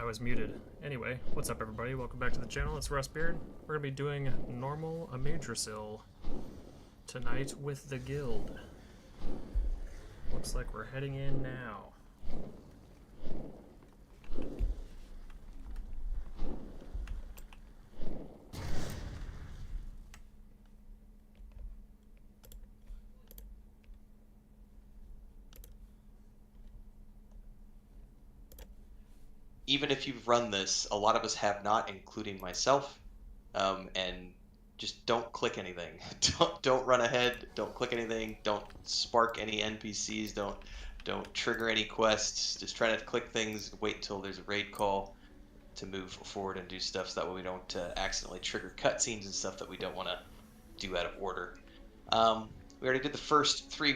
I was muted. Anyway, what's up, everybody? Welcome back to the channel. It's Rustbeard. We're gonna be doing normal Amirdrassil tonight with the guild. Looks like we're heading in now. Even if you've run this, a lot of us have not, including myself. And just don't click anything. Don't run ahead. Don't click anything. Don't spark any NPCs. Don't trigger any quests. Just try to click things. Wait until there's a raid call to move forward and do stuff, so that way we don't accidentally trigger cutscenes and stuff that we don't want to do out of order. We already did the first three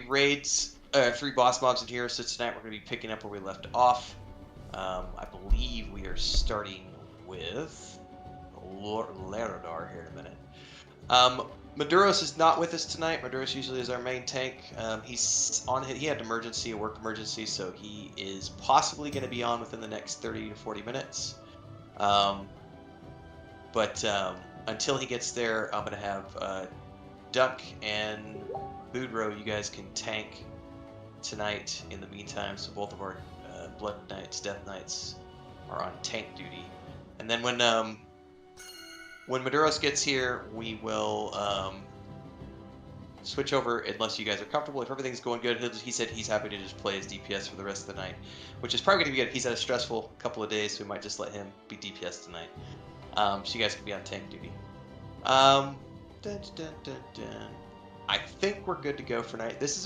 boss mobs in here, so tonight we're going to be picking up where we left off. I believe we are starting with Larodar here in a minute. Maduros is not with us tonight. Maduros usually is our main tank. He had a work emergency, so he is possibly going to be on within the next 30 to 40 minutes. But until he gets there, I'm going to have Duck and Boudreaux, you guys can tank tonight in the meantime, so both of our Blood Knights, Death Knights are on tank duty. And then when Maduros gets here, we will switch over, unless you guys are comfortable. If everything's going good, he said he's happy to just play as DPS for the rest of the night, which is probably going to be good. He's had a stressful couple of days, so we might just let him be DPS tonight. So you guys can be on tank duty. Dun, dun, dun, dun. I think we're good to go for night. This is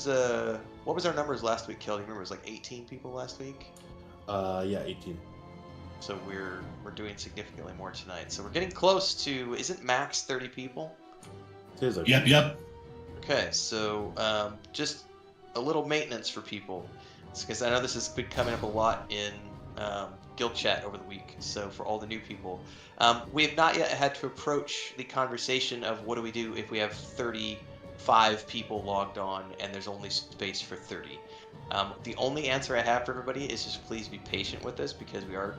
a what was our numbers last week, Kel? Do you remember? It was like 18 people last week. Yeah, 18. So we're doing significantly more tonight. So we're getting close to, isn't max 30 people? Yep. Okay, so just a little maintenance for people, because I know this has been coming up a lot in guild chat over the week. So for all the new people, we have not yet had to approach the conversation of what do we do if we have 35 people logged on and there's only space for 30. The only answer I have for everybody is just please be patient with us, because we are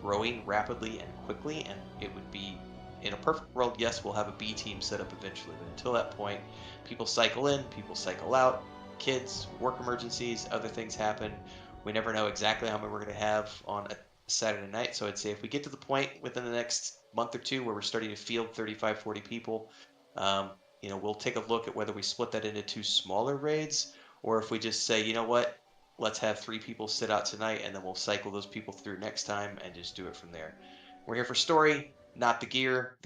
growing rapidly and quickly, and it would be, in a perfect world, yes, we'll have a B team set up eventually, but until that point, people cycle in, people cycle out, kids, work emergencies, other things happen. We never know exactly how many we're going to have on a Saturday night, so I'd say if we get to the point within the next month or two where we're starting to field 35, 40 people, we'll take a look at whether we split that into two smaller raids, or if we just say, you know what, let's have 3 people sit out tonight, and then we'll cycle those people through next time and just do it from there. We're here for story, not the gear.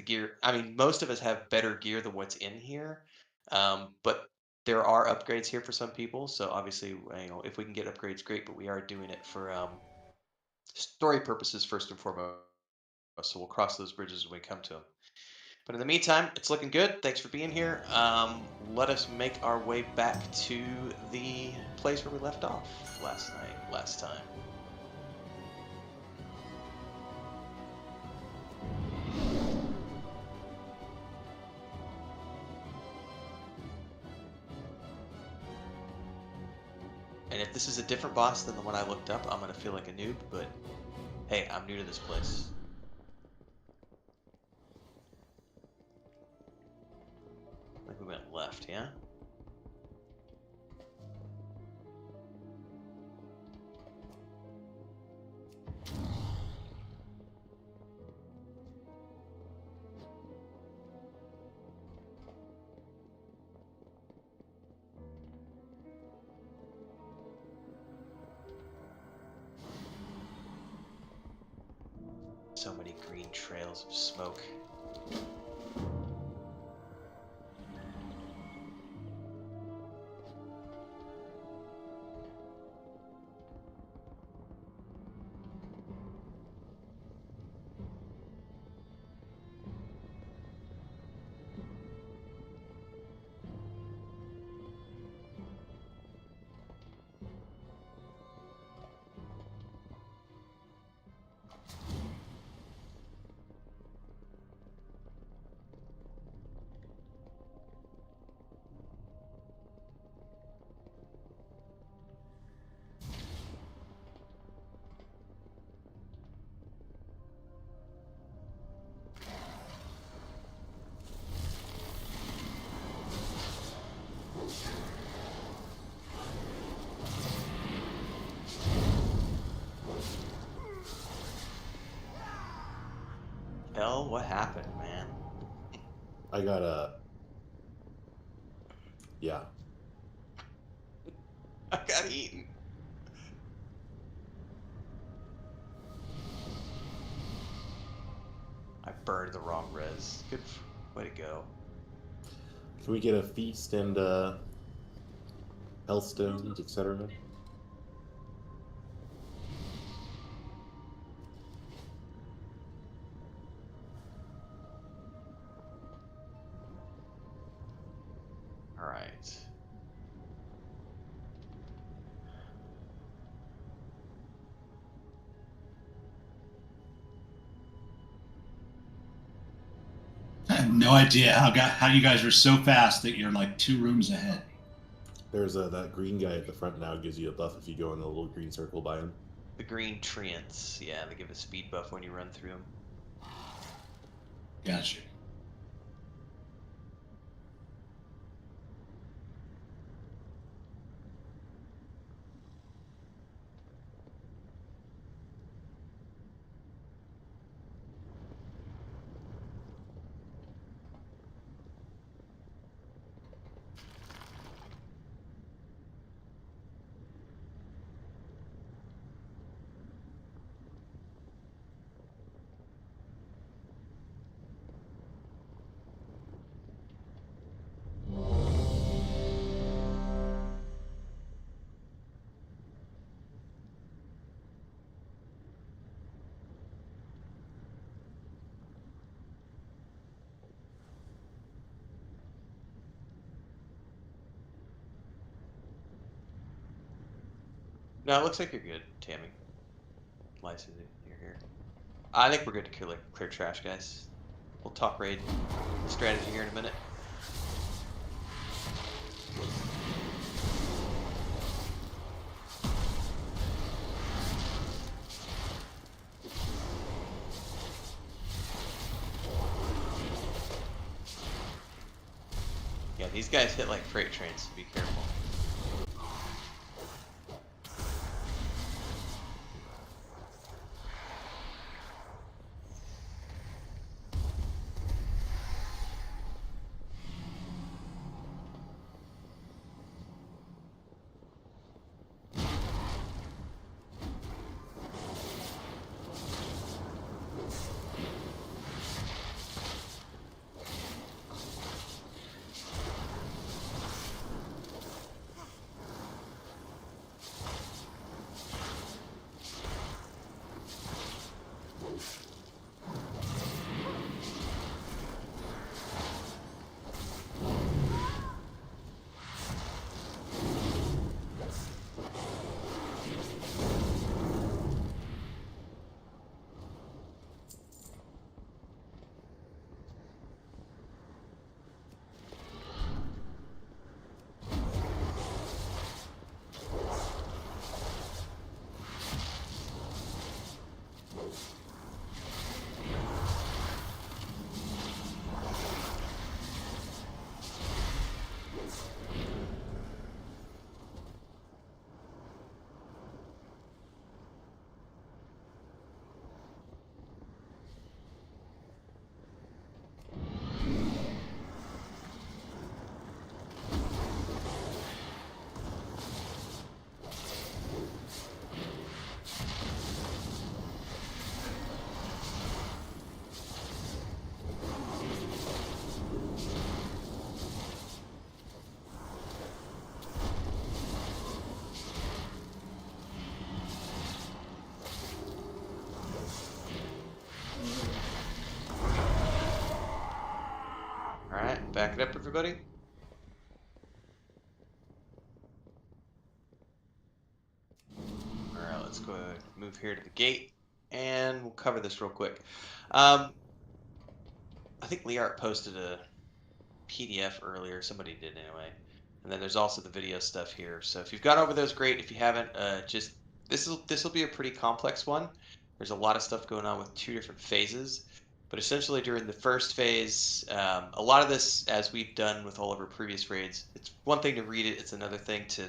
I mean, most of us have better gear than what's in here, but there are upgrades here for some people. So obviously, if we can get upgrades, great. But we are doing it for story purposes first and foremost. So we'll cross those bridges when we come to them. But in the meantime, it's looking good. Thanks for being here. Let us make our way back to the place where we left off last time. And if this is a different boss than the one I looked up, I'm going to feel like a noob, but hey, I'm new to this place. I think we went left, yeah? So many green trails of smoke. Gil, what happened, man? I got a. Yeah. I got eaten. I burned the wrong res. Good way to go. Can we get a feast and health stones, etc.? All right. I have no idea how you guys are so fast that you're like 2 rooms ahead. There's that green guy at the front now gives you a buff if you go in the little green circle by him. The green treants, yeah, they give a speed buff when you run through them. Gotcha. No, it looks like you're good, Tammy. Lysa, you're here. I think we're good to clear trash, guys. We'll talk raid strategy here in a minute. Yeah, these guys hit like freight trains, so be careful. Alright, back it up, everybody. Alright, let's go move here to the gate, and we'll cover this real quick. I think Liart posted a PDF earlier, somebody did anyway. And then there's also the video stuff here. So if you've gone over those, great. If you haven't, just this will be a pretty complex one. There's a lot of stuff going on with 2 different phases. But essentially during the first phase, a lot of this, as we've done with all of our previous raids, it's one thing to read it, it's another thing to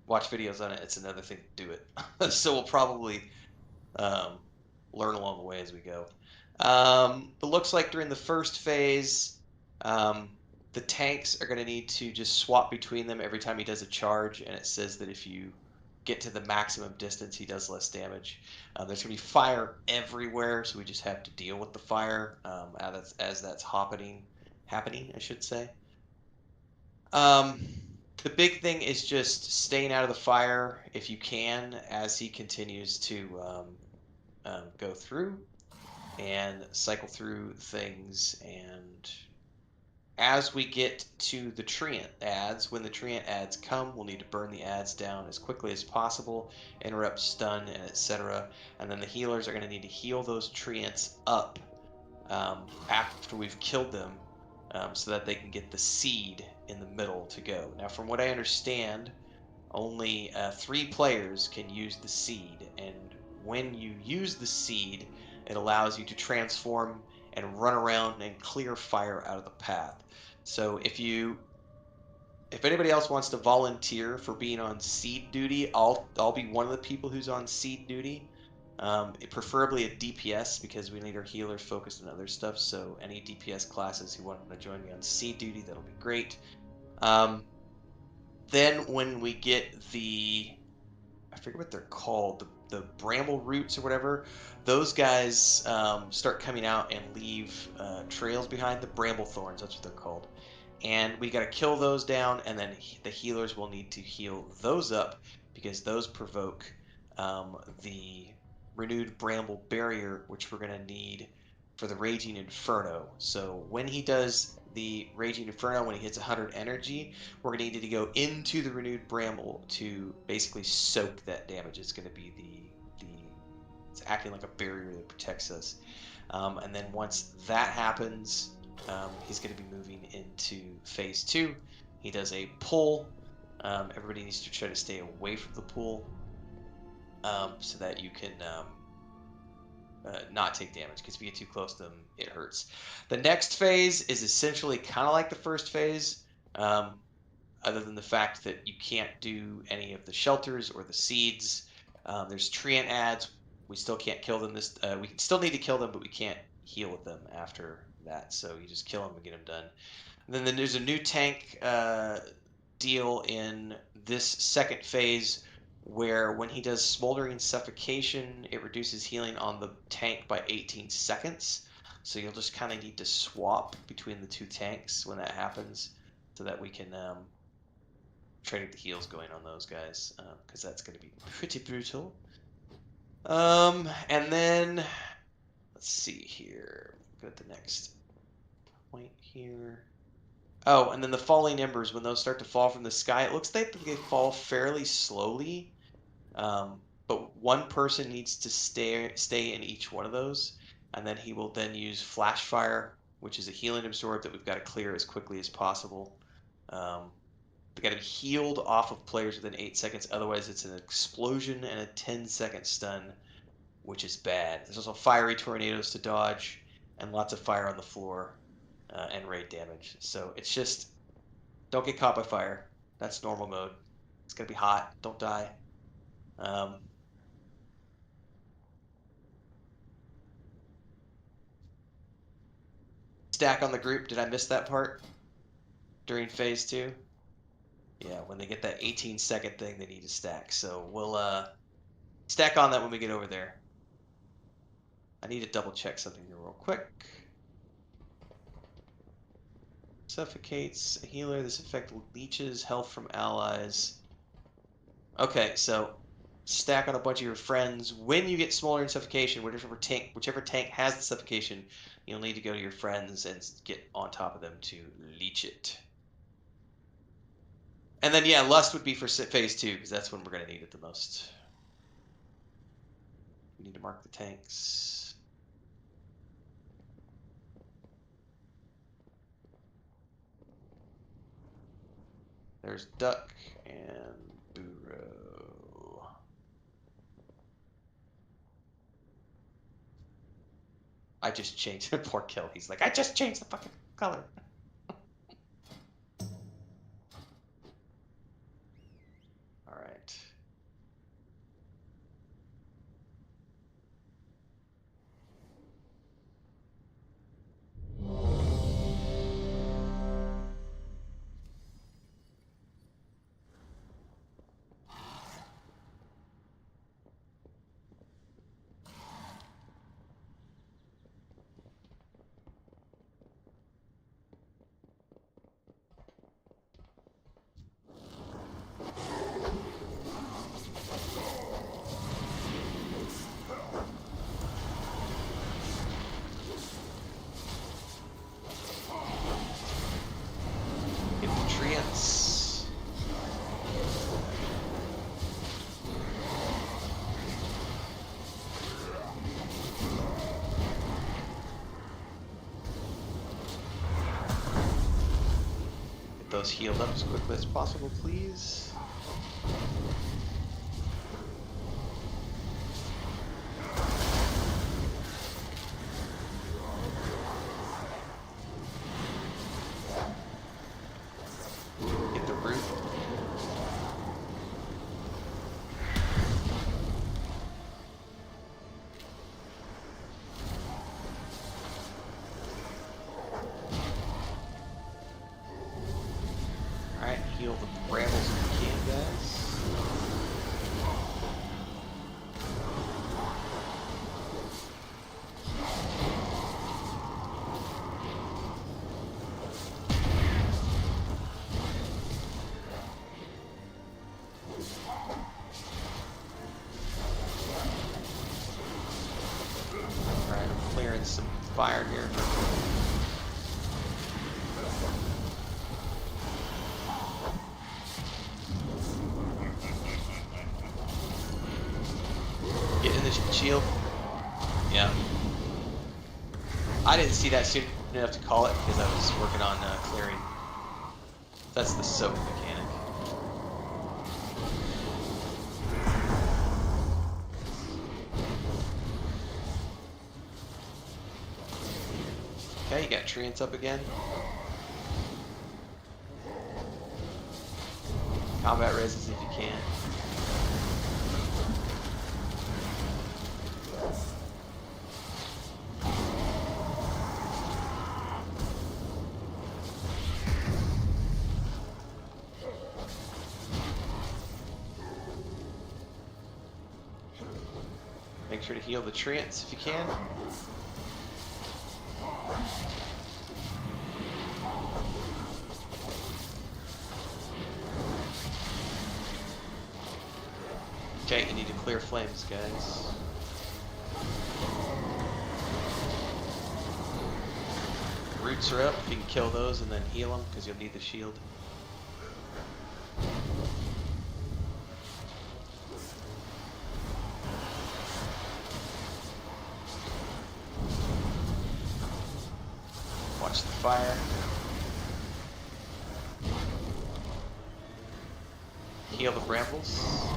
watch videos on it, it's another thing to do it. So we'll probably learn along the way as we go. It looks like during the first phase, the tanks are going to need to just swap between them every time he does a charge, and it says that if you get to the maximum distance, he does less damage. There's going to be fire everywhere, so we just have to deal with the fire as that's happening, I should say. The big thing is just staying out of the fire if you can as he continues to go through and cycle through things. And as we get to the treant ads, when the treant ads come, we'll need to burn the ads down as quickly as possible, interrupt stun, and etc. And then the healers are going to need to heal those treants up after we've killed them, so that they can get the seed in the middle to go. Now, from what I understand, only 3 players can use the seed, and when you use the seed, it allows you to transform and run around and clear fire out of the path. So if anybody else wants to volunteer for being on seed duty, I'll be one of the people who's on seed duty. Preferably a DPS, because we need our healers focused on other stuff. So any DPS classes who want to join me on seed duty, that'll be great. Then when we get I forget what they're called, the bramble roots or whatever, those guys start coming out and leave trails behind. The bramble thorns, that's what they're called. And we got to kill those down, and then the healers will need to heal those up, because those provoke the renewed bramble barrier, which we're going to need for the Raging Inferno. So when he does the Raging Inferno, when he hits 100 energy, we're going to need to go into the renewed bramble to basically soak that damage. It's going to be it's acting like a barrier that protects us. And then once that happens, he's going to be moving into phase 2. He does a pull. Everybody needs to try to stay away from the pull, so that you can not take damage, because if you get too close to them, it hurts. The next phase is essentially kind of like the first phase, other than the fact that you can't do any of the shelters or the seeds. There's treant ads. We still can't kill them. We still need to kill them, but we can't heal with them after that. So you just kill them and get them done. And then there's a new tank deal in this second phase, where when he does Smoldering Suffocation, it reduces healing on the tank by 18 seconds. So you'll just kind of need to swap between the 2 tanks when that happens, so that we can try to get the heals going on those guys, because that's going to be pretty brutal. And then, let's see here. Go to the next point here. Oh, and then the falling embers, when those start to fall from the sky, it looks like they fall fairly slowly. But one person needs to stay in each one of those, and then he will then use flash fire, which is a healing absorb that we've got to clear as quickly as possible. They got to be healed off of players within 8 seconds, otherwise it's an explosion and a 10-second stun, which is bad. There's also fiery tornadoes to dodge, and lots of fire on the floor, and raid damage. So it's just, don't get caught by fire. That's normal mode. It's gonna be hot. Don't die. Stack on the group. Did I miss that part during phase 2? Yeah, when they get that 18-second thing, they need to stack. So we'll stack on that when we get over there. I need to double check something here real quick. Suffocates a healer. This effect leeches health from allies. Okay, so stack on a bunch of your friends. When you get Smoldering Suffocation, whichever tank has the suffocation, you'll need to go to your friends and get on top of them to leech it. And then, yeah, Lust would be for phase 2, because that's when we're going to need it the most. We need to mark the tanks. There's Duck and Burrow. I just changed it. Poor Kill. He's like, I just changed the fucking color. All right. those healed up as quickly as possible, please. Get the root. Alright, heal the brambles if you can, guys. Alright, I'm clearing some fire here. Get in the shield. Yeah. I didn't see that soon enough to call it because I was working on clearing. That's the soak mechanic. Okay, you got treants up again. Combat raises if you can. Make sure to heal the treants if you can. Okay, you need to clear flames, guys. Roots are up. You can kill those and then heal them because you'll need the shield. Watch the fire. Heal the brambles.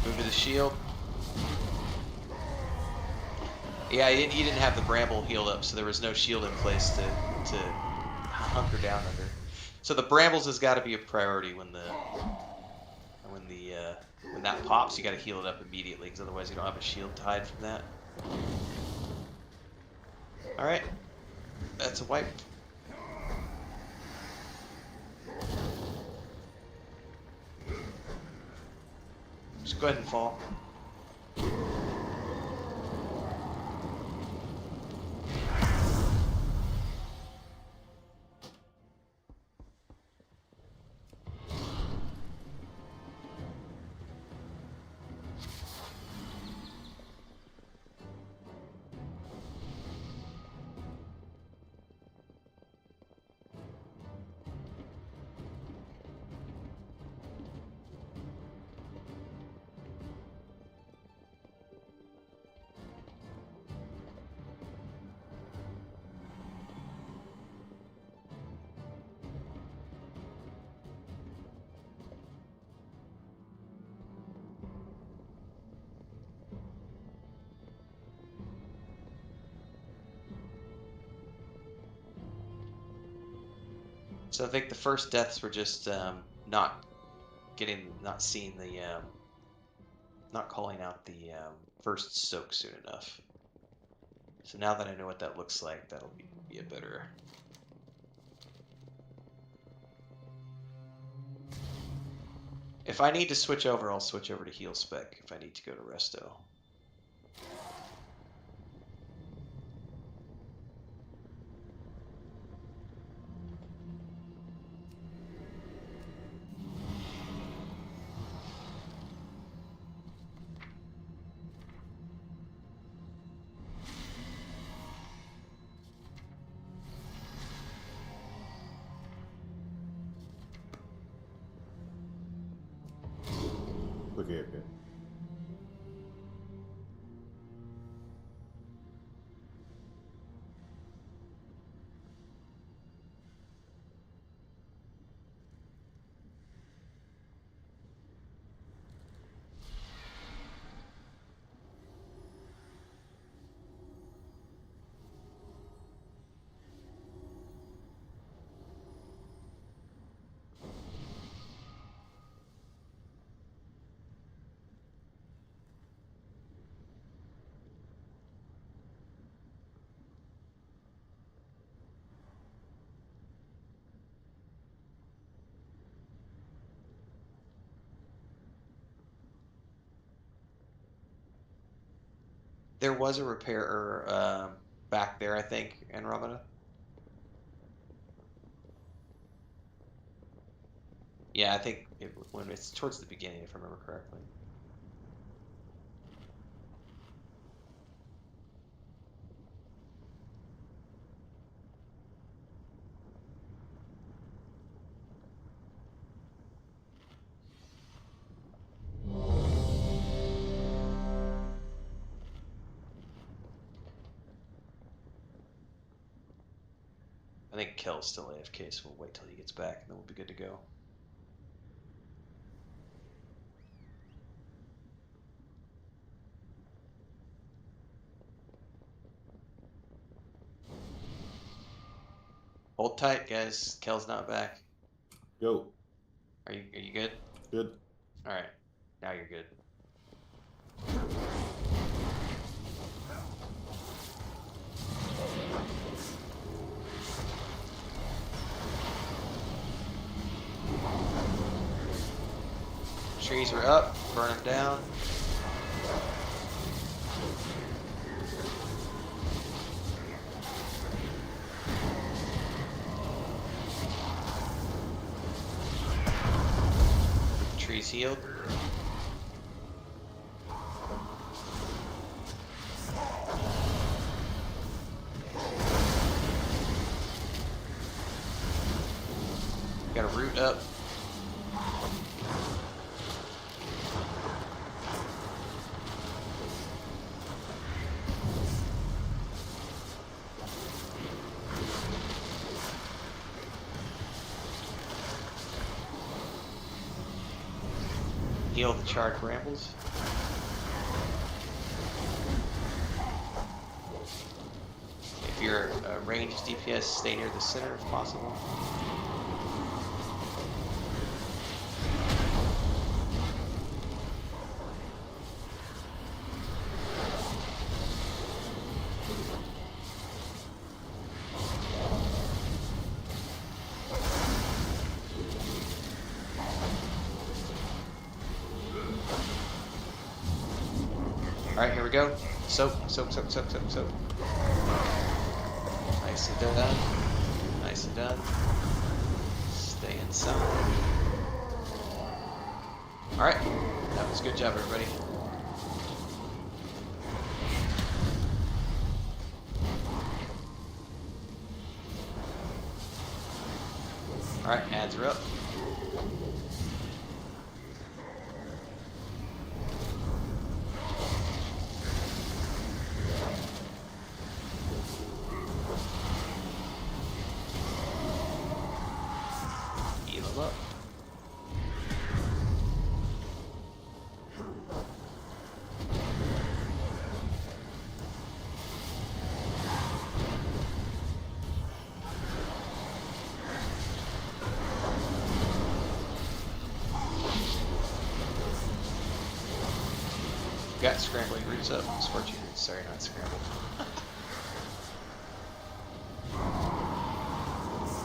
Move to the shield. Yeah, you didn't have the bramble healed up, so there was no shield in place to hunker down under. So the brambles has got to be a priority when that pops. You got to heal it up immediately, because otherwise you don't have a shield to hide from that. All right, that's a wipe. Just go ahead and fall. So I think the first deaths were just not seeing the, not calling out the first soak soon enough. So now that I know what that looks like, that'll be a better. If I need to switch over, I'll switch over to heal spec if I need to go to resto. Okay, okay. There was a repairer back there, I think, Andromeda. Yeah, I think when it's towards the beginning, if I remember correctly. I think Kel's still AFK, so we'll wait till he gets back, and then we'll be good to go. Hold tight, guys. Kel's not back. Go. Are you good? Good. All right. Now you're good. Trees are up. Burn them down. Trees healed. Got a root up. Heal the charred brambles. If you're a ranged DPS, stay near the center if possible. Alright, here we go. Soak, soak, soak, soak, soak, soak. Nicely done. Nicely done. Stay inside. Alright, that was a good job, everybody. Alright, ads are up. Heal them up. Got scrambling roots up. Scorching roots, sorry, not scrambled.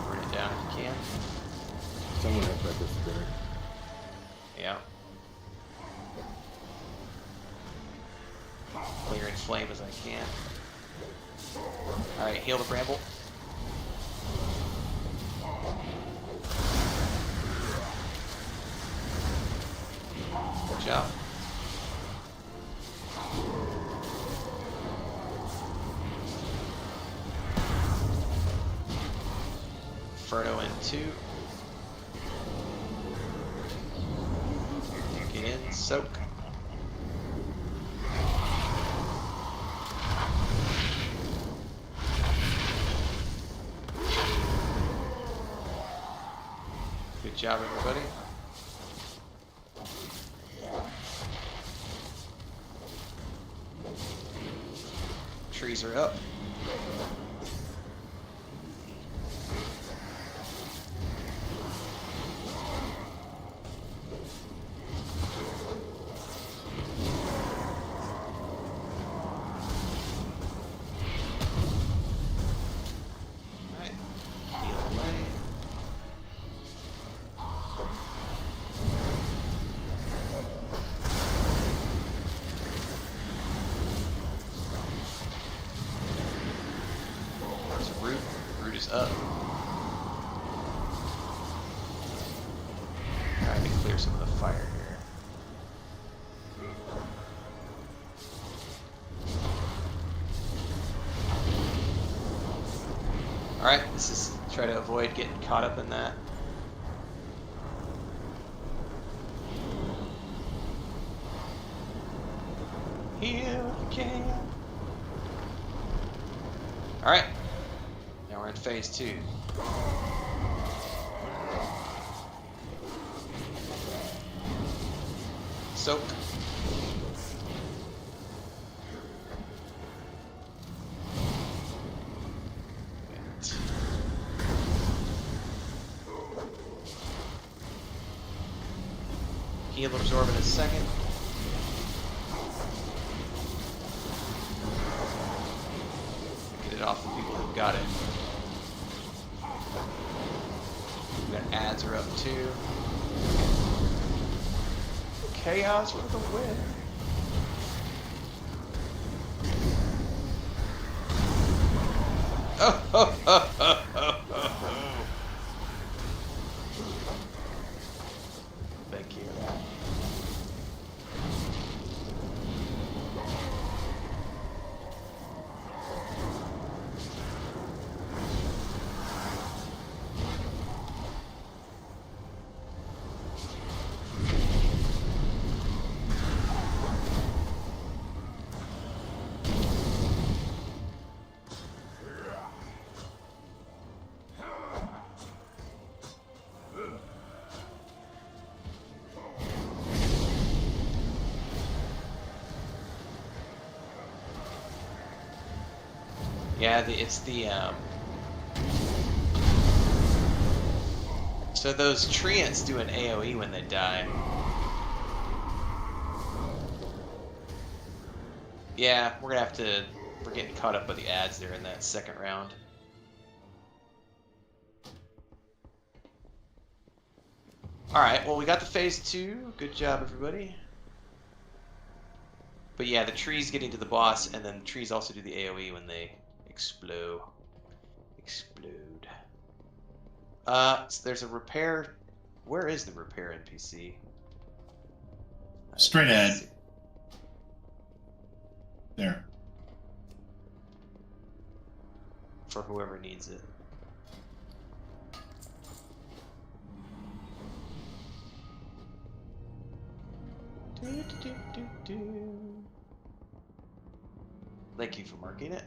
Burn it down if you can. Someone else at this spinner. Yeah. Clear and flame as I can. Alright, heal the bramble. Good job. Inferno in 2. Get in, soak. Good job, everybody. Trees are up. Alright, heal away. fires up. Trying to clear some of the fire here. Alright, this is try to avoid getting caught up in that. Here we can. Alright. Now we're in phase 2. Soak. Heal absorb in a second. Get it off the people who've got it. We got ads are up too. Chaos for the win. Oh, oh, oh, oh, oh, oh. Thank you. Yeah, it's the so those treants do an AoE when they die. Yeah, we're getting caught up by the ads there in that second round. Alright, well we got the phase 2. Good job everybody. But yeah, the trees getting to the boss, and then the trees also do the AoE when they explode. So there's a repair. Where is the repair NPC? Straight ahead. There. For whoever needs it. Thank you for marking it.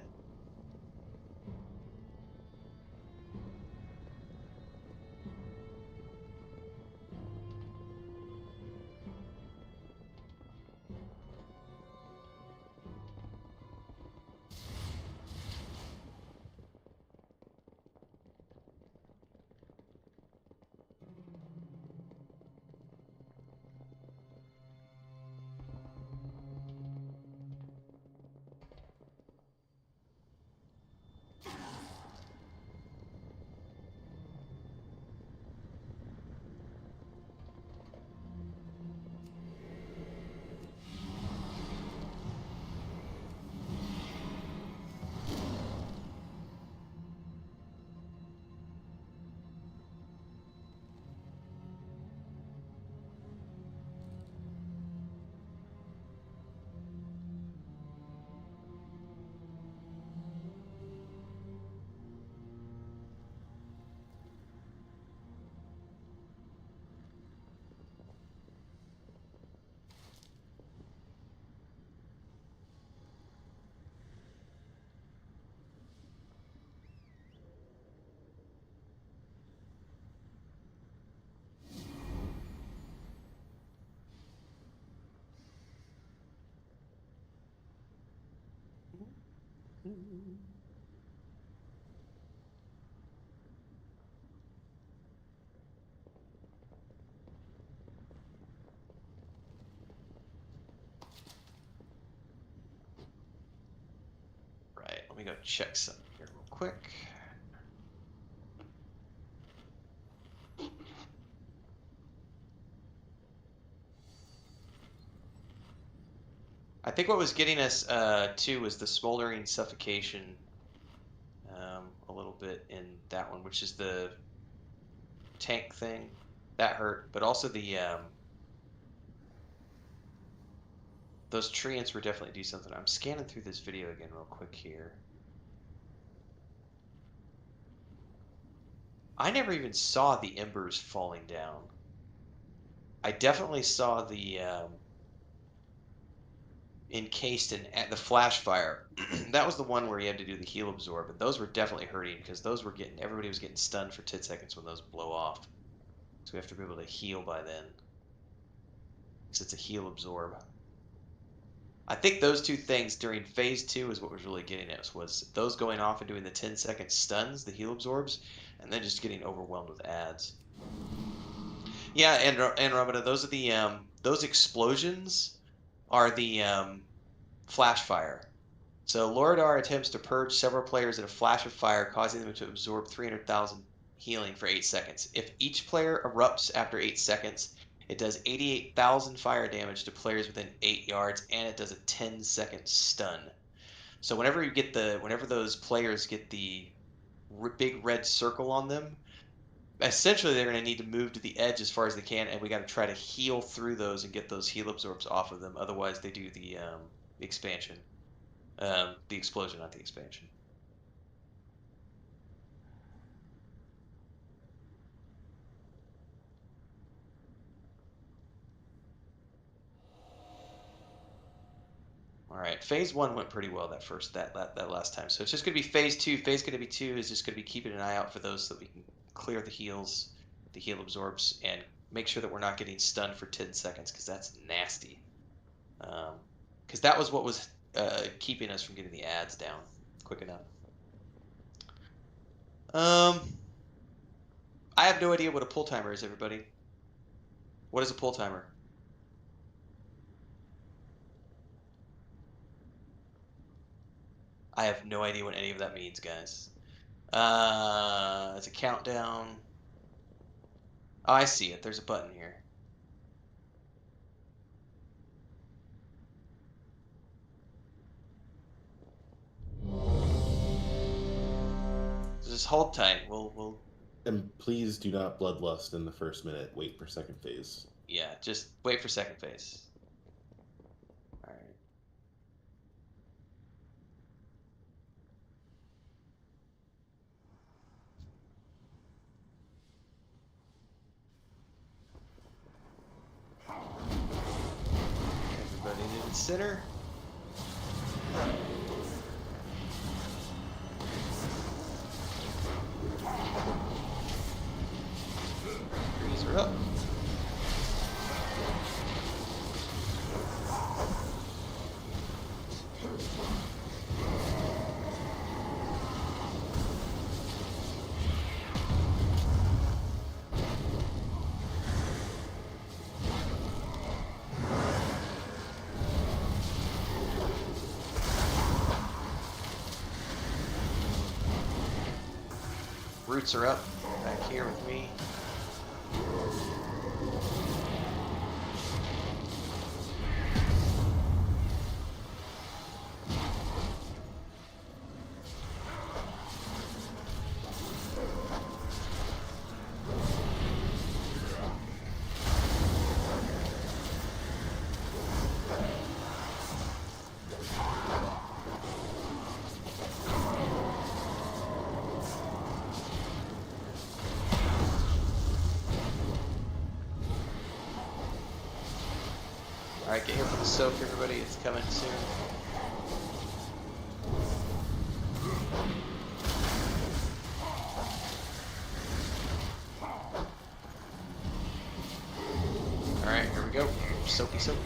Right, let me go check something here real quick. I think what was getting us too was the smoldering suffocation a little bit in that one, which is the tank thing. That hurt, but also the those treants were definitely do something. I'm scanning through this video again real quick here. I never even saw the embers falling down. I definitely saw the encased in the flash fire. That was the one where you had to do the heal absorb, and those were definitely hurting because those were getting, everybody was getting stunned for 10 seconds when those blow off. So we have to be able to heal by then, because it's a heal absorb. I think those two things during phase 2 is what was really getting us, was those going off and doing the 10-second stuns, the heal absorbs, and then just getting overwhelmed with ads. Yeah, and Ramada, those are the those explosions are the flash fire. So Loridar attempts to purge several players in a flash of fire, causing them to absorb 300,000 healing for 8 seconds. If each player erupts after 8 seconds, it does 88,000 fire damage to players within 8 yards, and it does a 10-second stun. So whenever those players get the big red circle on them, essentially they're going to need to move to the edge as far as they can, and we got to try to heal through those and get those heal absorbs off of them. Otherwise, they do the expansion, the explosion, not the expansion. All right, phase 1 went pretty well that last time. So it's just going to be phase 2. Phase going to be 2 is just going to be keeping an eye out for those so that we can clear the heals, the heal absorbs, and make sure that we're not getting stunned for 10 seconds, because that's nasty. Because that was what was keeping us from getting the ads down quick enough. I have no idea what a pull timer is, everybody. What is a pull timer? I have no idea what any of that means, guys. It's a countdown. Oh, I see it. There's a button here. So just hold tight. We'll. And please do not bloodlust in the first minute. Wait for second phase. Yeah, just wait for second phase. All right. Everybody to the center. Trees are up. Roots are up back here with me. Alright, get here for the soak, everybody. It's coming soon. Alright, here we go. Soaky soak.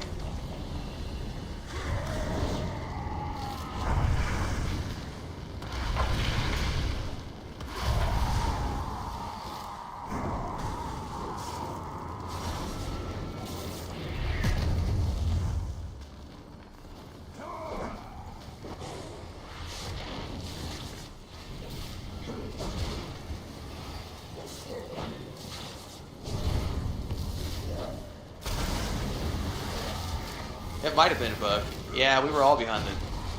It might have been a bug. Yeah, we were all behind it.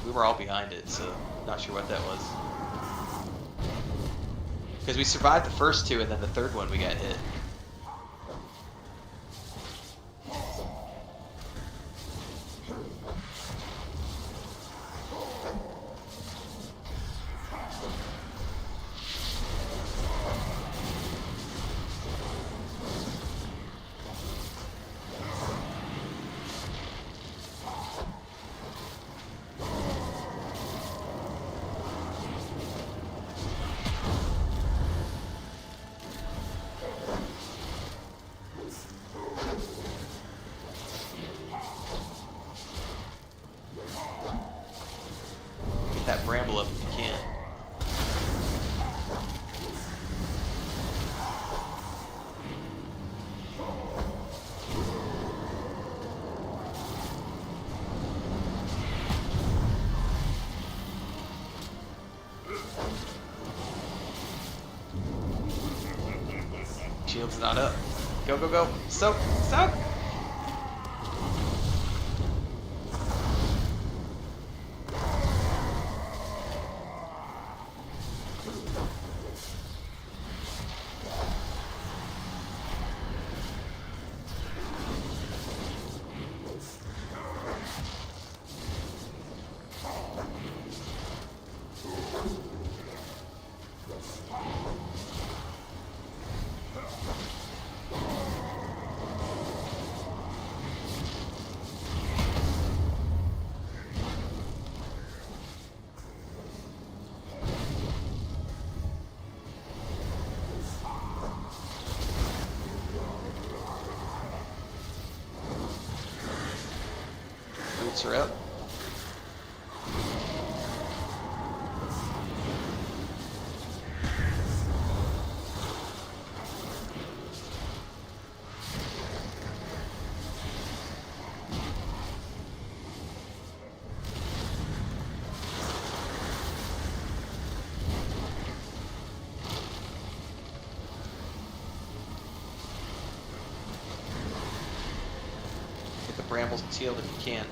We were all behind it, so not sure what that was. Because we survived the first two, and then the third one we got hit. Get that bramble up if you can. Shield's not up. Go, go, go. Soak, soak! Boots are up. Get the brambles sealed if you can.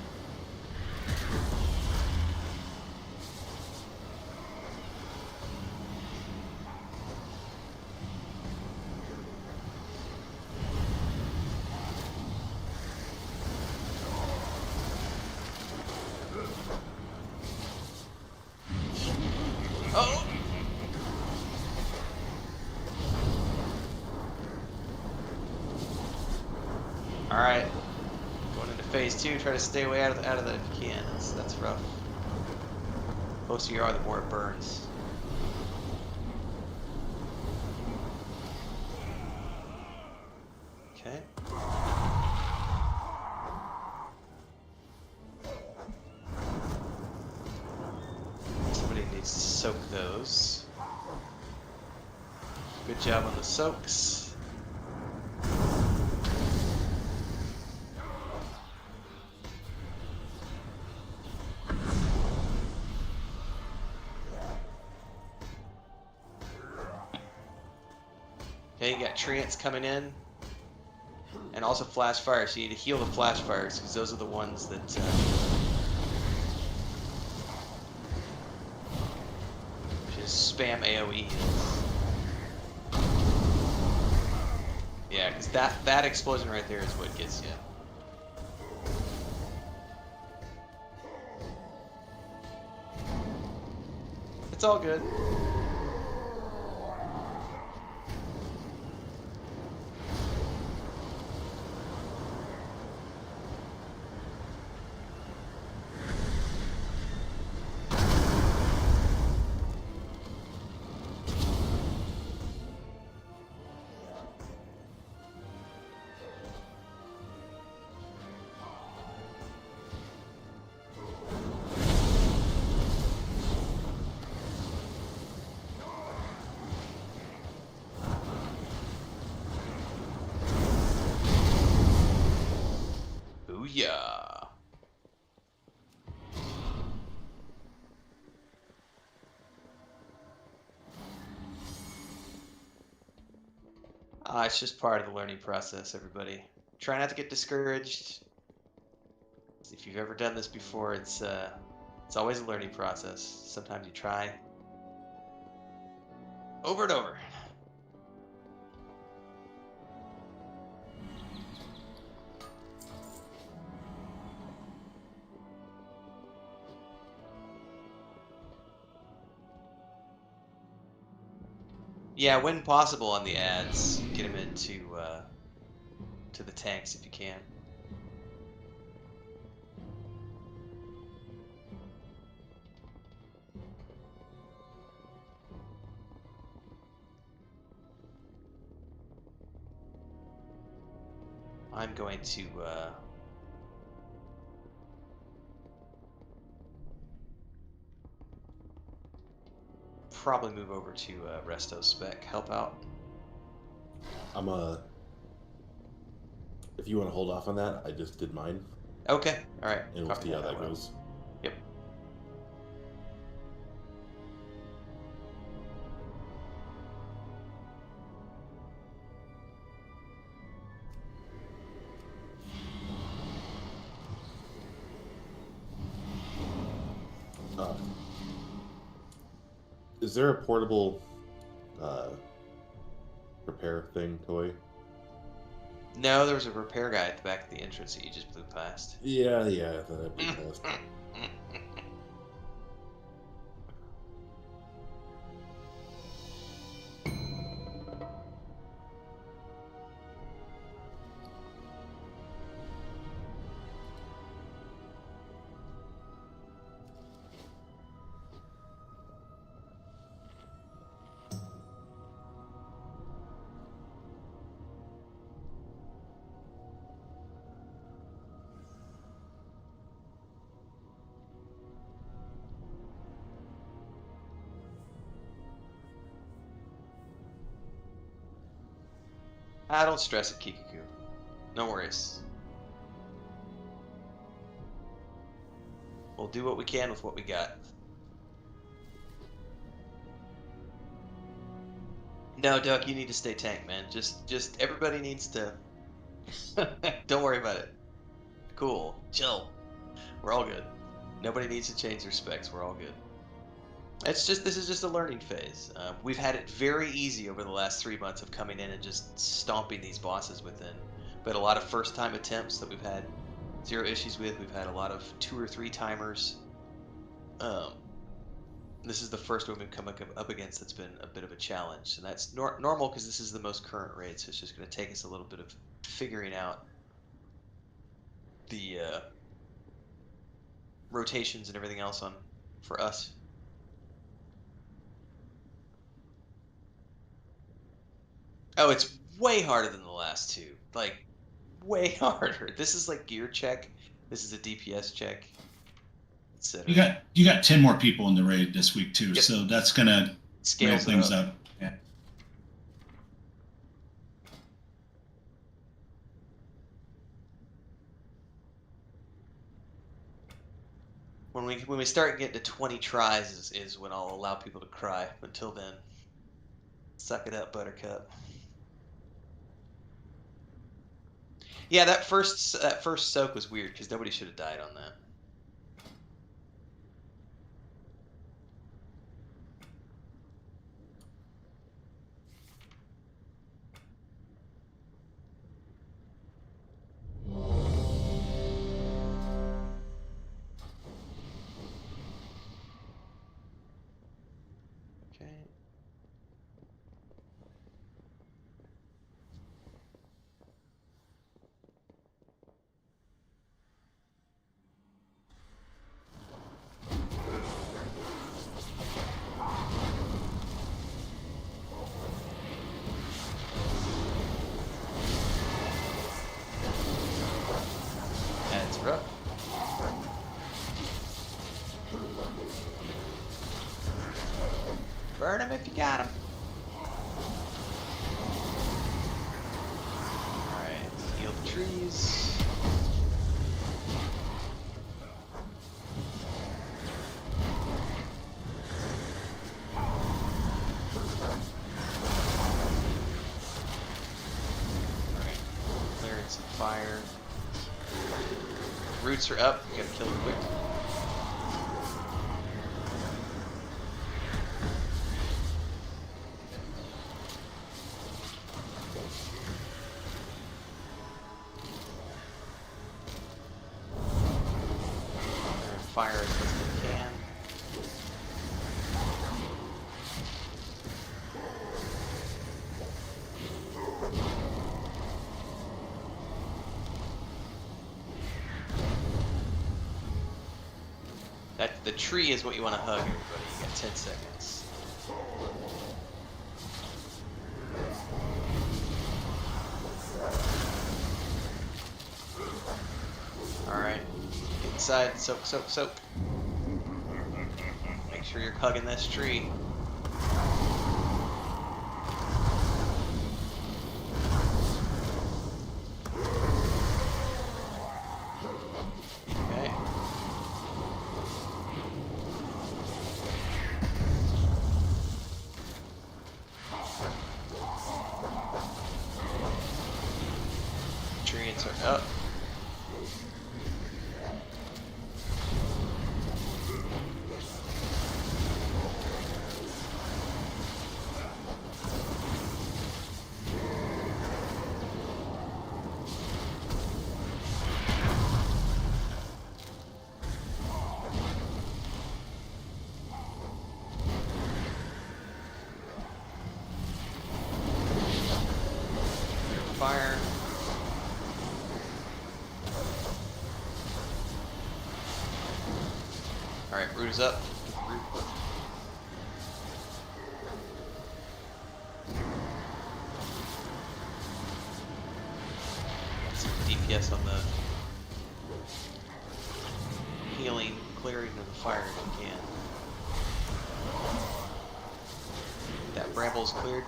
Oh! Alright. Going into phase 2, try to stay away out of that if you can. That's rough. The closer you are, the more it burns. Okay. Somebody needs to soak those. Good job on the soaks. Okay, you got treants coming in. And also flash fires, so you need to heal the flash fires, because those are the ones that just spam AoE heals. Yeah, because that explosion right there is what gets you. It's all good. Booyah. It's just part of the learning process, everybody. Try not to get discouraged. If you've ever done this before, it's always a learning process. Sometimes you try, Over and over. Yeah, when possible on the ads, get them into to the tanks if you can. I'm going to probably move over to Resto Spec, help out. I'm if you want to hold off on that, I just did mine, Okay, all right. and we'll Copy see how I that will. goes. Yep. Uh, is there a portable repair thing toy? No, there was a repair guy at the back of the entrance that you just blew past. Yeah, I thought I'd be past. Don't stress it, Kikiku. No worries. We'll do what we can with what we got. No, Duck, you need to stay tank, man. Just everybody needs to. Don't worry about it. Cool, chill. We're all good. Nobody needs to change their specs. We're all good. This is just a learning phase. We've had it very easy over the last 3 months of coming in and just stomping these bosses within. But a lot of first-time attempts that we've had zero issues with. We've had a lot of 2 or 3 timers. This is the first one we've come up against that's been a bit of a challenge, and that's normal because this is the most current raid. So it's just going to take us a little bit of figuring out the rotations and everything else on for us. Oh, it's way harder than the last 2. Like, way harder. This is like gear check. This is a DPS check, etc. You got 10 more people in the raid this week too, Yep. so that's gonna ramp Scales it things up. up. Yeah. When we start getting to 20 tries is when I'll allow people to cry. Until then, suck it up, Buttercup. Yeah, that first soak was weird because nobody should have died on that. Okay. That's rough. Burn him if you got him. Alright, heal the trees. Alright, clearing some fire. Roots are up, you gotta kill them quick. fire as best they can. The tree is what you want to hug, everybody. You got 10 seconds. Alright. Inside, soak, soak, soak. Make sure you're hugging this tree. Okay. Treants are up. Fire. Alright, root is up. Root. Some DPS on the healing, clearing of the fire if you can. That bramble's cleared.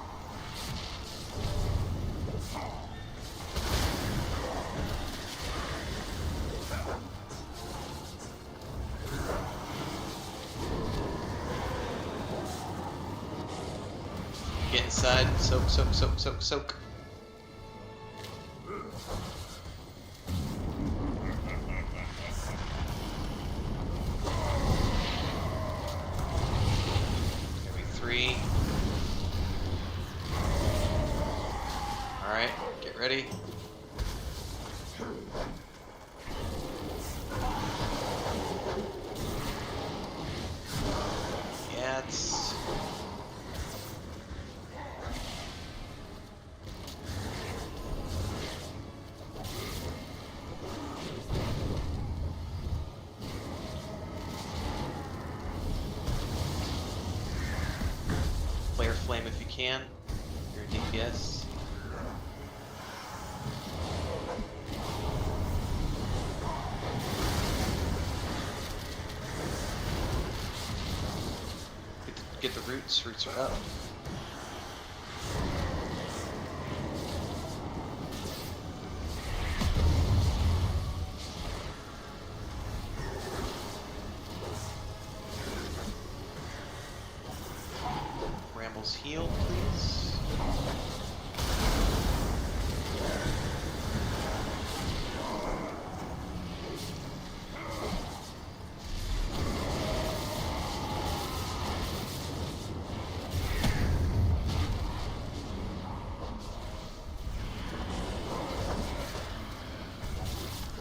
Get inside, soak, soak, soak, soak, soak. Maybe 3. Alright, get ready. Yeah, it's... Flare flame if you can. Your DPS. Get the roots. Roots are up. Rambles healed, please.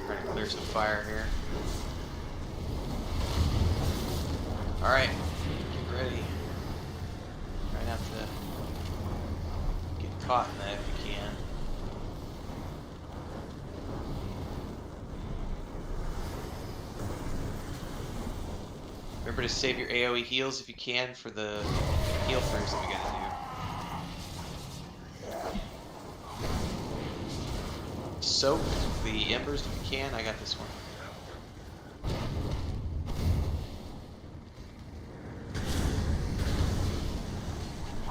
Trying to clear some fire here. Alright, get ready. Try not to get caught in that if you can. Remember to save your AoE heals if you can for the heal throughs that we gotta do. Soak the embers if you can. I got this one.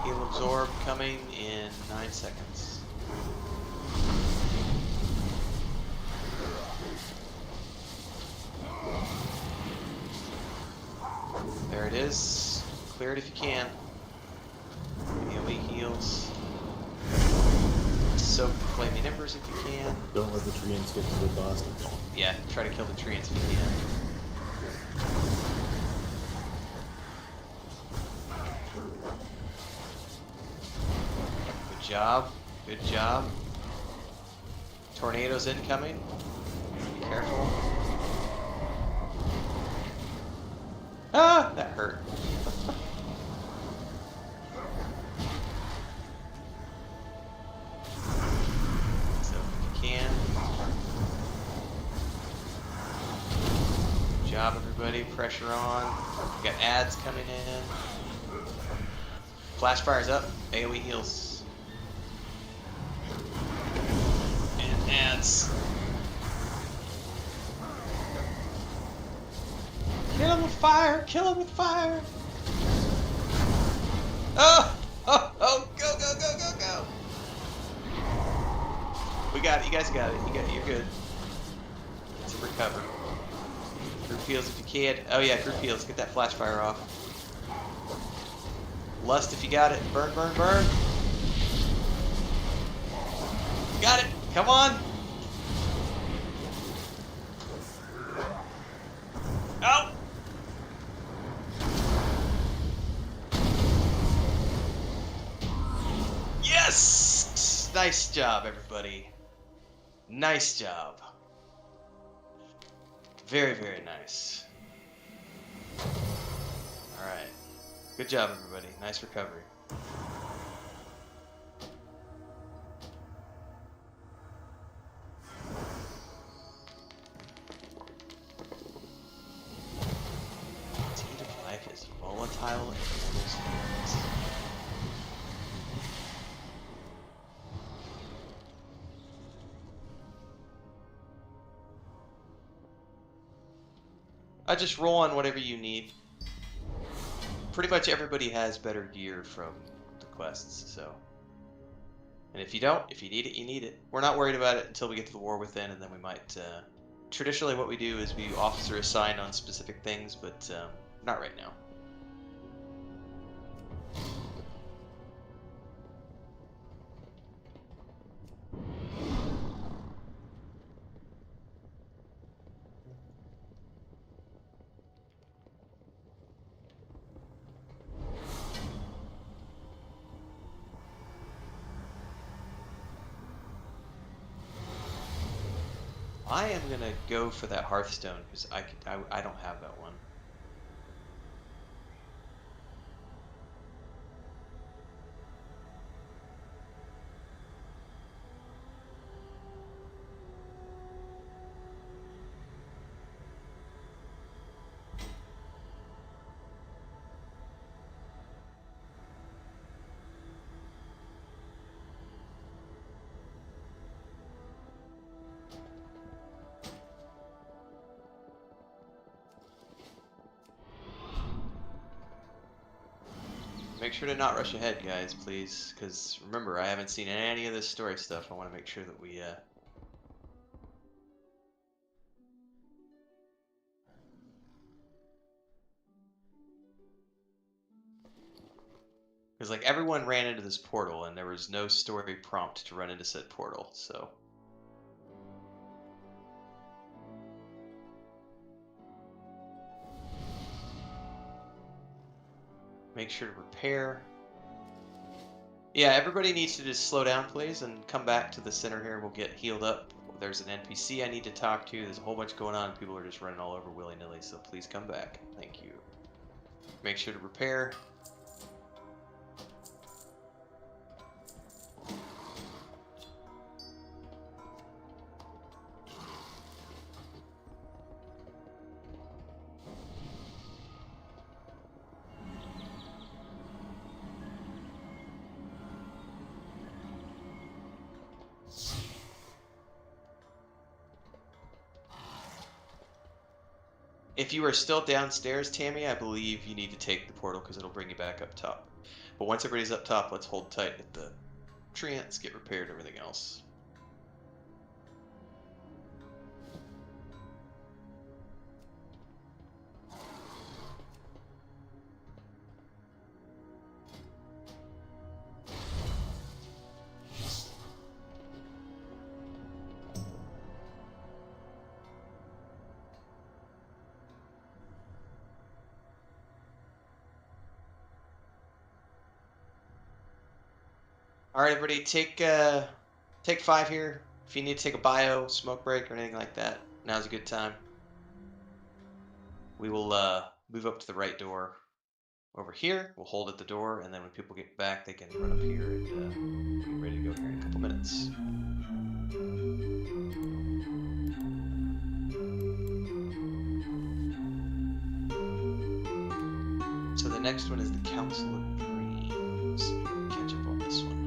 Heal absorb coming in 9 seconds. There it is. Clear it if you can. AoE heals. Soak the flaming embers if you can. Don't let the treants get to the boss. Yeah, try to kill the treants if you can. Good job. Good job. Tornadoes incoming. Be careful. Ah, that hurt. So if you can. Good job, everybody. Pressure on. We got ads coming in. Flash fire's up. AoE heals. And ads. Kill him with fire! Kill him with fire! Oh! Oh! Oh! Go! Go! Go! Go! Go! We got it. You guys got it. You're good. Let's recover. Group heals if you can. Oh yeah, group heals. Get that flash fire off. Lust if you got it. Burn! Burn! Burn! Got it! Come on! Oh! Yes! Nice job, everybody. Nice job. Very, very nice. Alright. Good job, everybody. Nice recovery. Team of life is volatile and almost. I just roll on whatever you need. Pretty much everybody has better gear from the quests, so. And if you don't, if you need it, you need it. We're not worried about it until we get to the war within, and then we might. Traditionally, what we do is we officer assign on specific things, but not right now. I am gonna go for that Hearthstone because I don't have that one. Make sure to not rush ahead, guys, please, because remember, I haven't seen any of this story stuff. I want to make sure that we because like everyone ran into this portal and there was no story prompt to run into said portal, so. Make sure to repair. Yeah, everybody needs to just slow down, please, and come back to the center here. We'll get healed up. There's an NPC I need to talk to. There's a whole bunch going on. People are just running all over willy-nilly, so please come back. Thank you. Make sure to repair. If you are still downstairs, Tammy, I believe you need to take the portal because it'll bring you back up top. But once everybody's up top, let's hold tight at the treants, get repaired, everything else. All right, everybody, take 5 here. If you need to take a bio, smoke break, or anything like that, now's a good time. We will move up to the right door over here. We'll hold at the door, and then when people get back, they can run up here, and we'll be ready to go here in a couple minutes. So the next one is the Council of Dreams. Catch up on this one.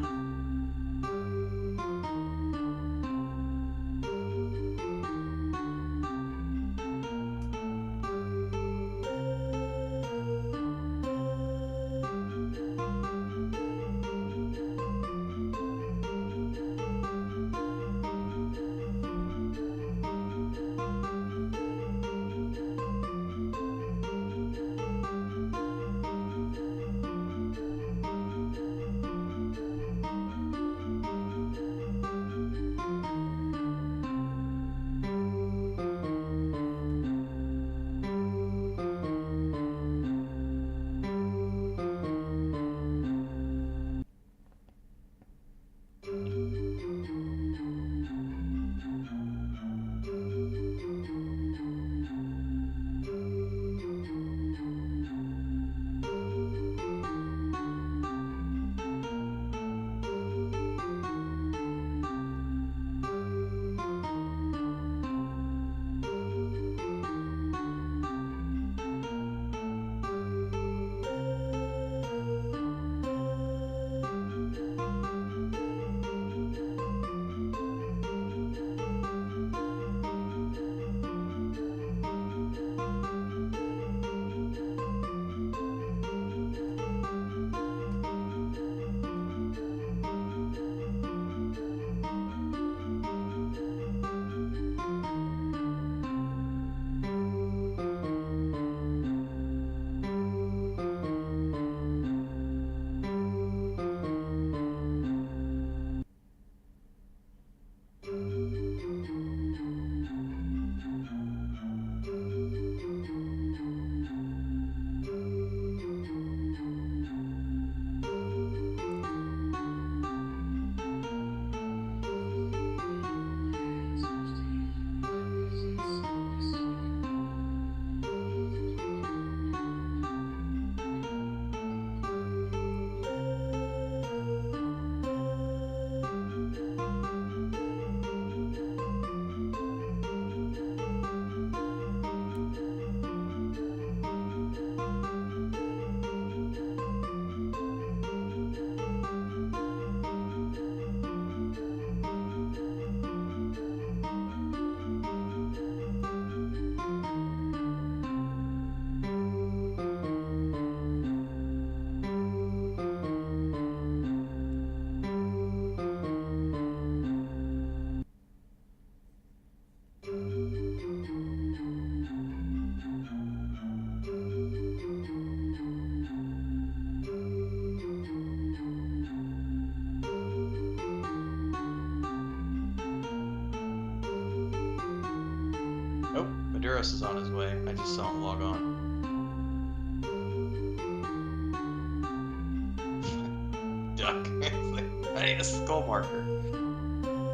Oh, Maduros is on his way. I just saw him log on. Duck. I need a skull marker.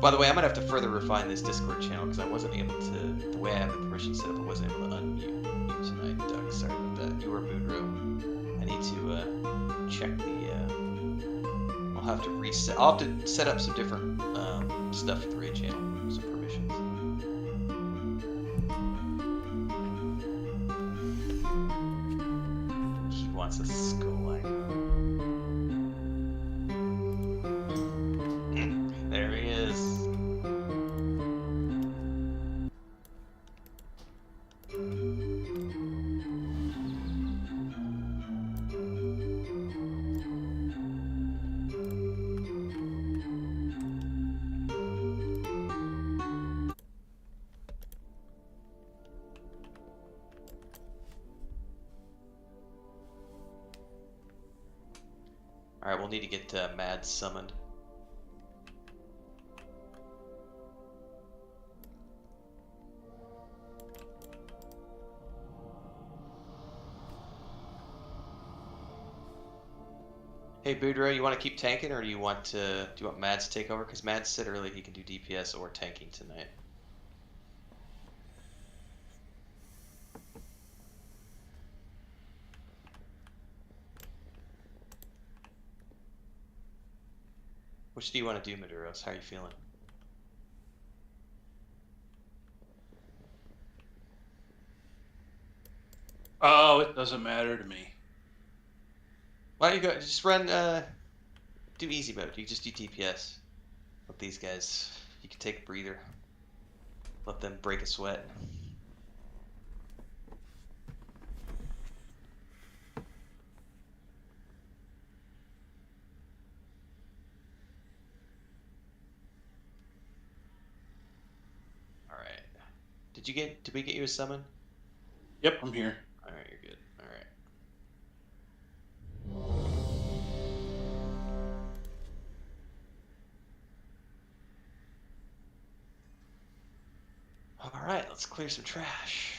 By the way, I'm gonna have to further refine this Discord channel because I wasn't able to, the way I have the permission set up, I wasn't able to unmute you tonight, Duck. Sorry about that. You were Moodro. I need to check the. I'll have to reset. I'll have to set up some different stuff for the raid channel, some permissions. He wants a skull icon. There he is. Alright, we'll need to get Mad summoned. Hey Boudreaux, you want to keep tanking, or do you want Mads to take over? Because Mads said earlier he can do DPS or tanking tonight. Which do you want to do, Maduros? How are you feeling? Oh, it doesn't matter to me. Why don't you go? Just run. Do easy mode. You just do DPS. Let these guys. You can take a breather. Let them break a sweat. All right. Did we get you a summon? Yep, I'm here. All right, you're good. All right. All right, let's clear some trash.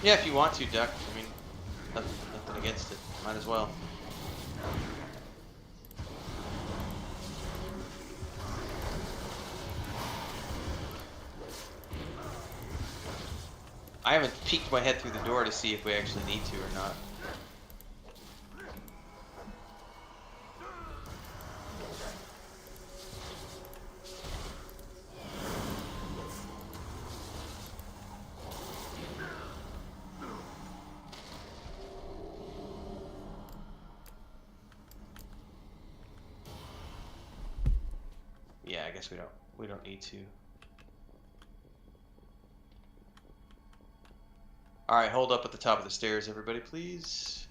Yeah, if you want to, Duck. I mean, nothing against it. Might as well. I haven't peeked my head through the door to see if we actually need to or not. Yeah, I guess we don't need to. All right, hold up at the top of the stairs, everybody, please.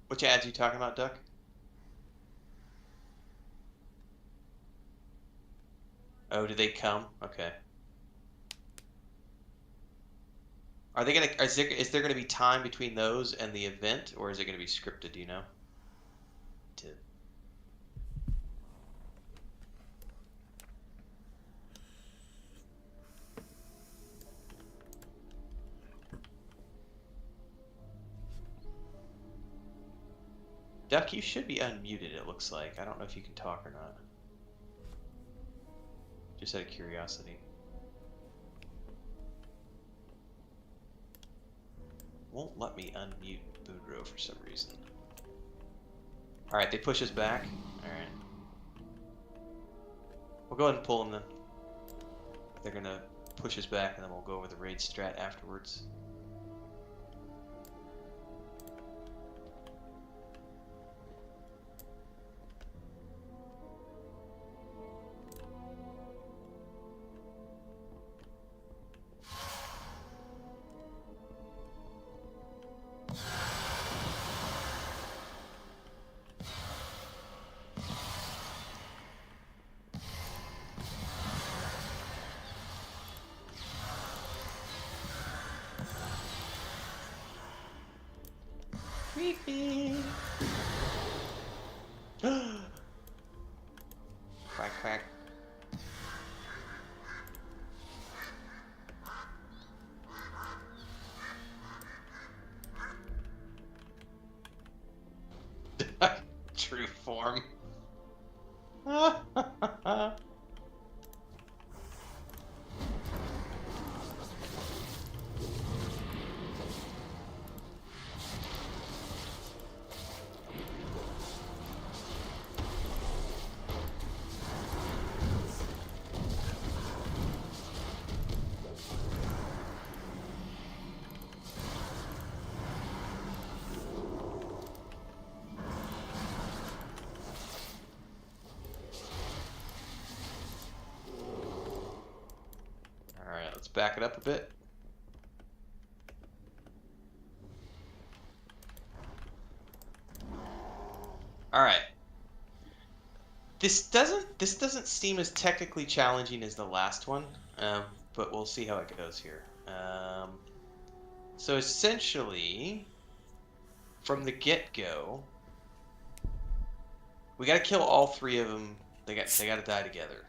Which ads are you talking about, Duck? Oh, do they come? Okay. Are they gonna? Is there gonna be time between those and the event, or is it gonna be scripted? Do you know? Duck, you should be unmuted. It looks like. I don't know if you can talk or not. Just out of curiosity. Won't let me unmute Boudreaux for some reason. Alright, they push us back. Alright. We'll go ahead and pull them then. They're gonna push us back and then we'll go over the raid strat afterwards. Alright, let's back it up a bit. Alright. This doesn't seem as technically challenging as the last one, but we'll see how it goes here. So essentially, from the get-go, we got to kill all three of them. They got to die together.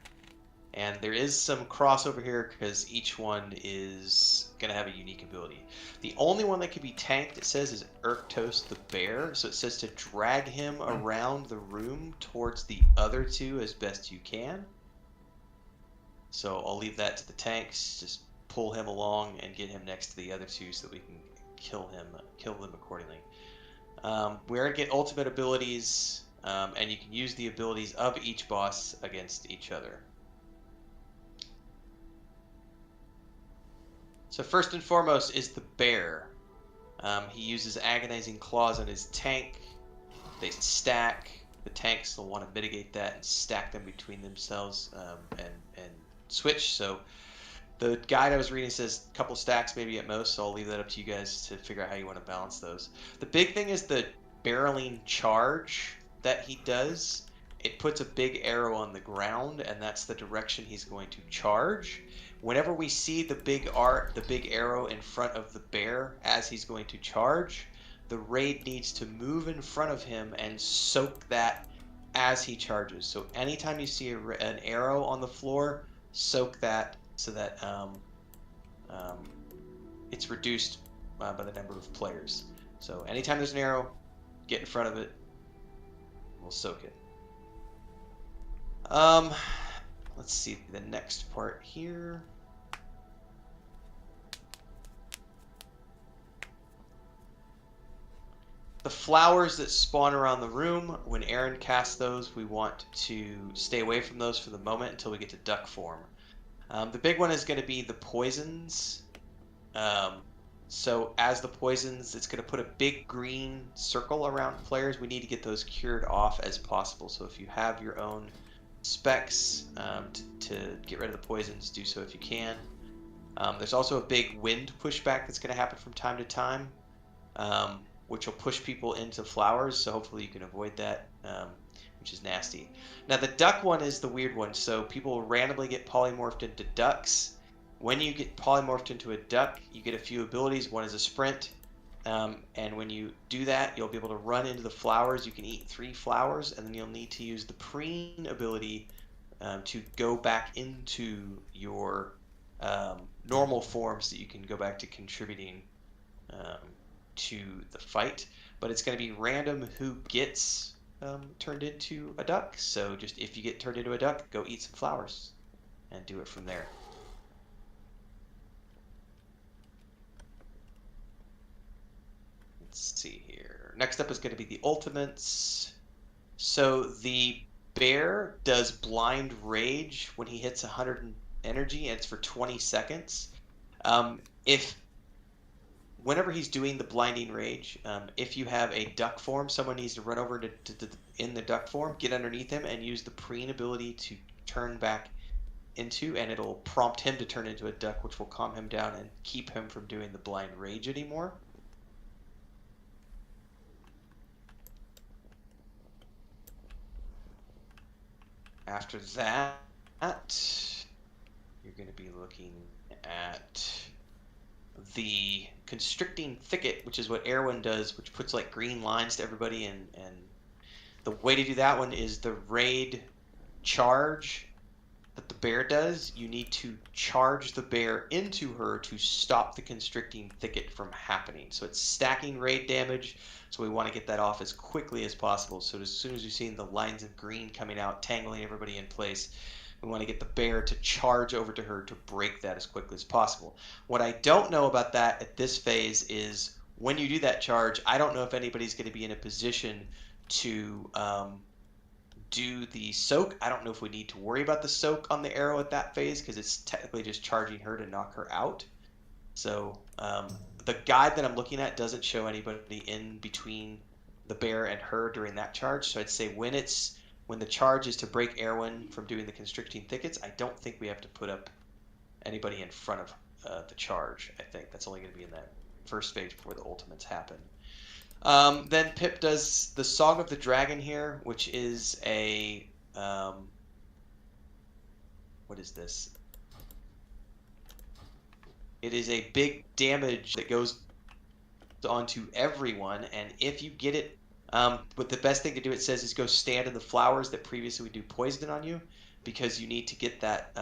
And there is some crossover here because each one is going to have a unique ability. The only one that can be tanked, it says, is Urktos the bear. So it says to drag him around the room towards the other two as best you can. So I'll leave that to the tanks. Just pull him along and get him next to the other two so that we can kill them accordingly. We're going to get ultimate abilities, and you can use the abilities of each boss against each other. So first and foremost is the bear. He uses agonizing claws on his tank. They stack. The tanks will want to mitigate that and stack them between themselves and switch. So the guide I was reading says a couple stacks maybe at most, so I'll leave that up to you guys to figure out how you want to balance those. The big thing is the barreling charge that he does. It puts a big arrow on the ground, and that's the direction he's going to charge. Whenever we see the big arrow in front of the bear as he's going to charge, the raid needs to move in front of him and soak that as he charges. So anytime you see an arrow on the floor, soak that so that it's reduced by the number of players. So anytime there's an arrow, get in front of it. We'll soak it. Let's see the next part here. The flowers that spawn around the room, when Aaron casts those, we want to stay away from those for the moment until we get to duck form. The big one is going to be the poisons. So as the poisons, it's going to put a big green circle around players. We need to get those cured off as possible. So if you have your own specs to get rid of the poisons, do so if you can. There's also a big wind pushback that's going to happen from time to time, which will push people into flowers, so hopefully you can avoid that, which is nasty. Now the duck one is the weird one, so people will randomly get polymorphed into ducks. When you get polymorphed into a duck, you get a few abilities. One is a sprint, and when you do that, you'll be able to run into the flowers. You can eat 3 flowers, and then you'll need to use the preen ability to go back into your normal form so that you can go back to contributing to the fight. But it's going to be random who gets turned into a duck. So just if you get turned into a duck, go eat some flowers and do it from there. Let's see here. Next up is going to be the ultimates. So the bear does blind rage when he hits 100 energy, and it's for 20 seconds. Whenever he's doing the blinding rage, if you have a duck form, someone needs to run over in the duck form, get underneath him, and use the preen ability to turn back into, and it'll prompt him to turn into a duck, which will calm him down and keep him from doing the blind rage anymore. After that, you're going to be looking at the constricting thicket, which is what Erwin does, which puts like green lines to everybody, and the way to do that one is the raid charge. that the bear does, you need to charge the bear into her to stop the constricting thicket from happening. So it's stacking raid damage, so we want to get that off as quickly as possible. So as soon as you've seen the lines of green coming out, tangling everybody in place, we want to get the bear to charge over to her to break that as quickly as possible. What I don't know about that at this phase is when you do that charge, I don't know if anybody's going to be in a position to do the soak. I don't know if we need to worry about the soak on the arrow at that phase because it's technically just charging her to knock her out. So the guide that I'm looking at doesn't show anybody in between the bear and her during that charge. So I'd say when the charge is to break Erwin from doing the constricting thickets, I don't think we have to put up anybody in front of the charge. I think that's only going to be in that first phase before the ultimates happen. Then Pip does the Song of the Dragon here, which is a what is this? It is a big damage that goes onto everyone, and if you get it, but the best thing to do, it says, is go stand in the flowers that previously would do poison on you, because you need to get that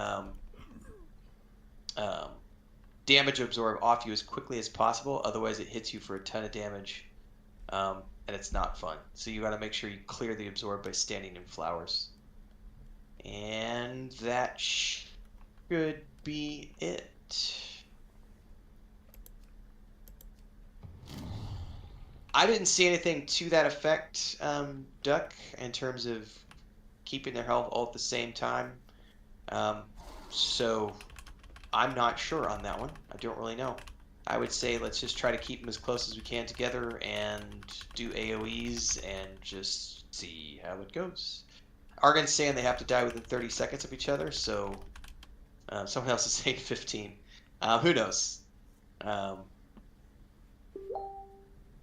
damage absorb off you as quickly as possible. Otherwise, it hits you for a ton of damage. And it's not fun. So you got to make sure you clear the absorb by standing in flowers. And that should be it. I didn't see anything to that effect, Duck, in terms of keeping their health all at the same time. So I'm not sure on that one. I don't really know. I would say let's just try to keep them as close as we can together and do AoEs and just see how it goes. Argon's saying they have to die within 30 seconds of each other, so someone else is saying 15. Who knows?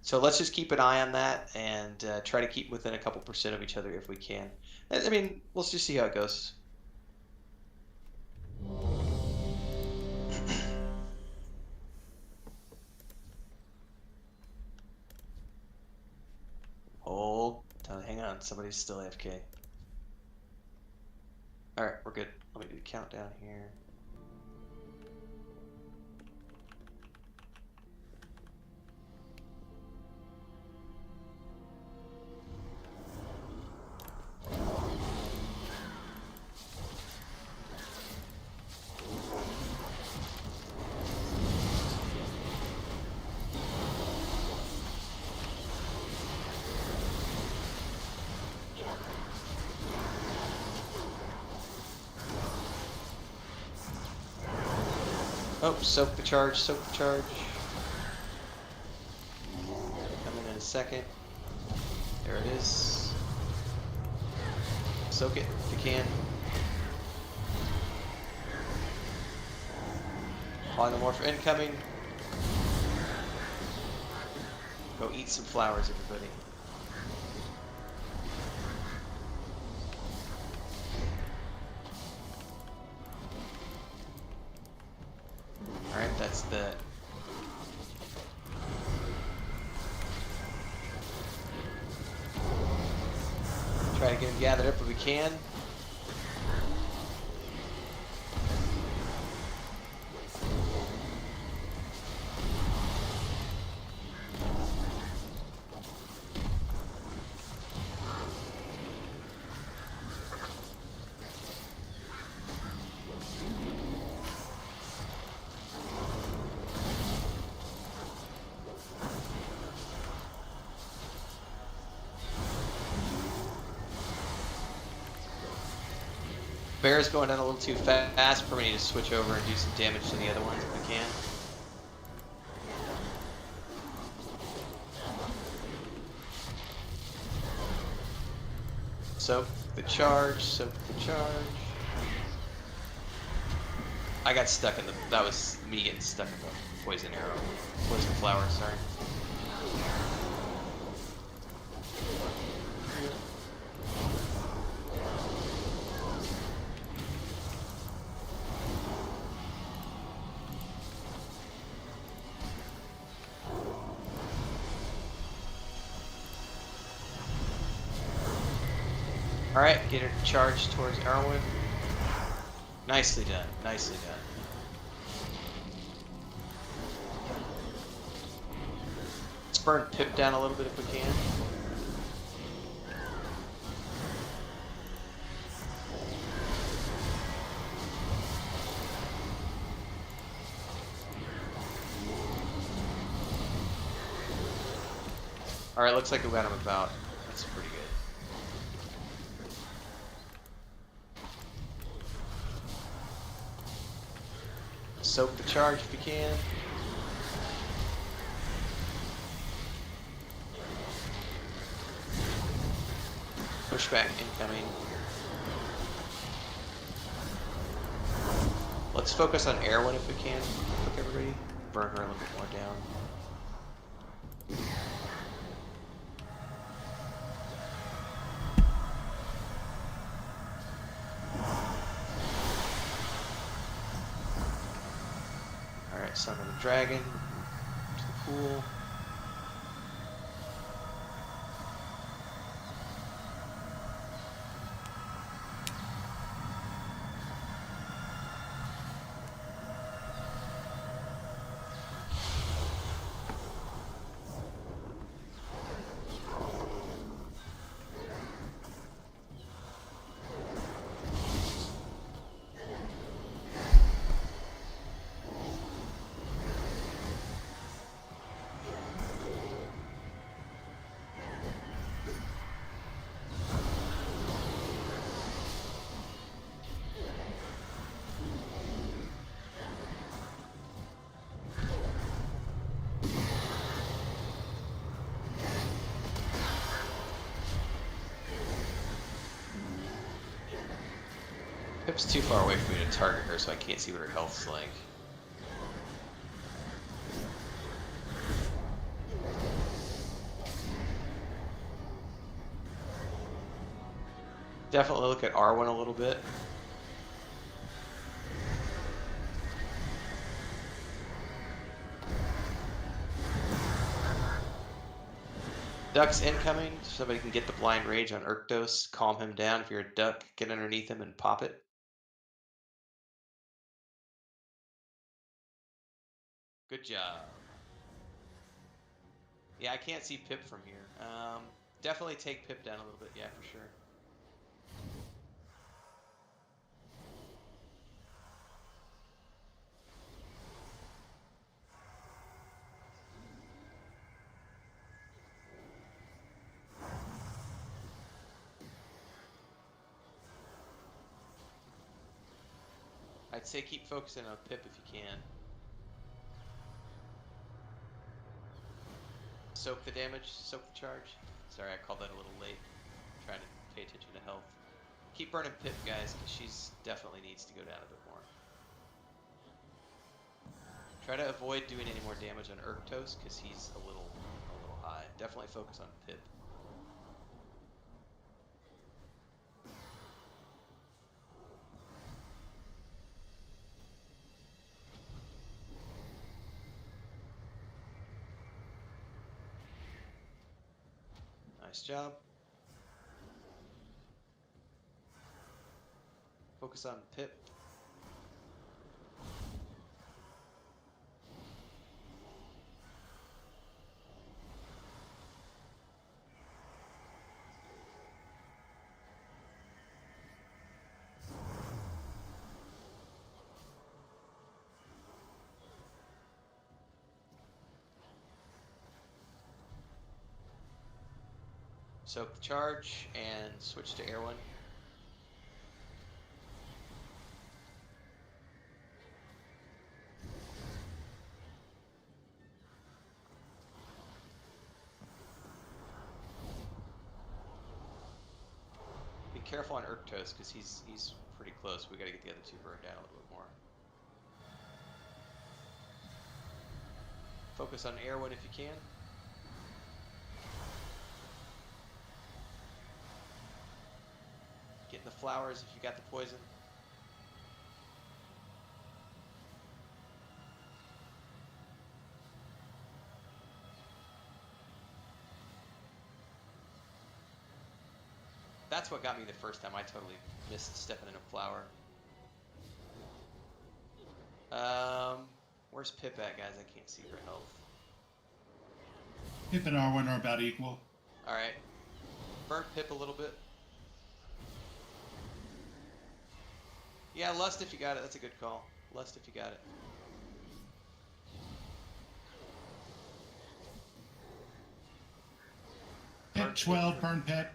So let's just keep an eye on that and try to keep within a couple % of each other if we can. I mean, let's just see how it goes. Hold. Hang on. Somebody's still AFK. Alright, we're good. Let me do the countdown here. Oh, soak the charge, soak the charge. Coming in a second. There it is. Soak it if you can. Polymorph incoming. Go eat some flowers, everybody. Alright, that's the... Try to get them gathered up if we can. Bear's going down a little too fast. We need to switch over and do some damage to the other ones if we can. Soak the charge, soak the charge. I got stuck in the... That was me getting stuck in the poison arrow. Poison flower, sorry. Alright, get her charged towards Erwin. Nicely done. Nicely done. Let's burn Pip down a little bit if we can. Alright, looks like we got him about. That's pretty good. Soak the charge if you can. Pushback incoming. Let's focus on Erwin if we can. Quick, everybody. Burn her a little bit more down. Alright, summon the dragon to the pool. Pip's too far away for me to target her, so I can't see what her health's like. Definitely look at R1 a little bit. Duck's incoming. Somebody can get the blind rage on Urkdos. Calm him down. If you're a duck, get underneath him and pop it. Good job. Yeah, I can't see Pip from here. Definitely take Pip down a little bit. Yeah, for sure. I'd say keep focusing on Pip if you can. Soak the damage, soak the charge. Sorry, I called that a little late. I'm trying to pay attention to health. Keep burning Pip, guys, because she's definitely needs to go down a bit more. Try to avoid doing any more damage on Urktos, because he's a little high. Definitely focus on Pip. Nice job. Focus on Pip. Soak the charge and switch to Erwin. Be careful on Urktos because he's pretty close. We got to get the other two burned down a little bit more. Focus on Erwin if you can. Get in the flowers if you got the poison. That's what got me the first time. I totally missed stepping in a flower. Where's Pip at, guys? I can't see her health. Pip and Arwen are about equal. All right, burn Pip a little bit. Yeah, Lust if you got it. That's a good call. Lust if you got it. Pip 12, burn Pip.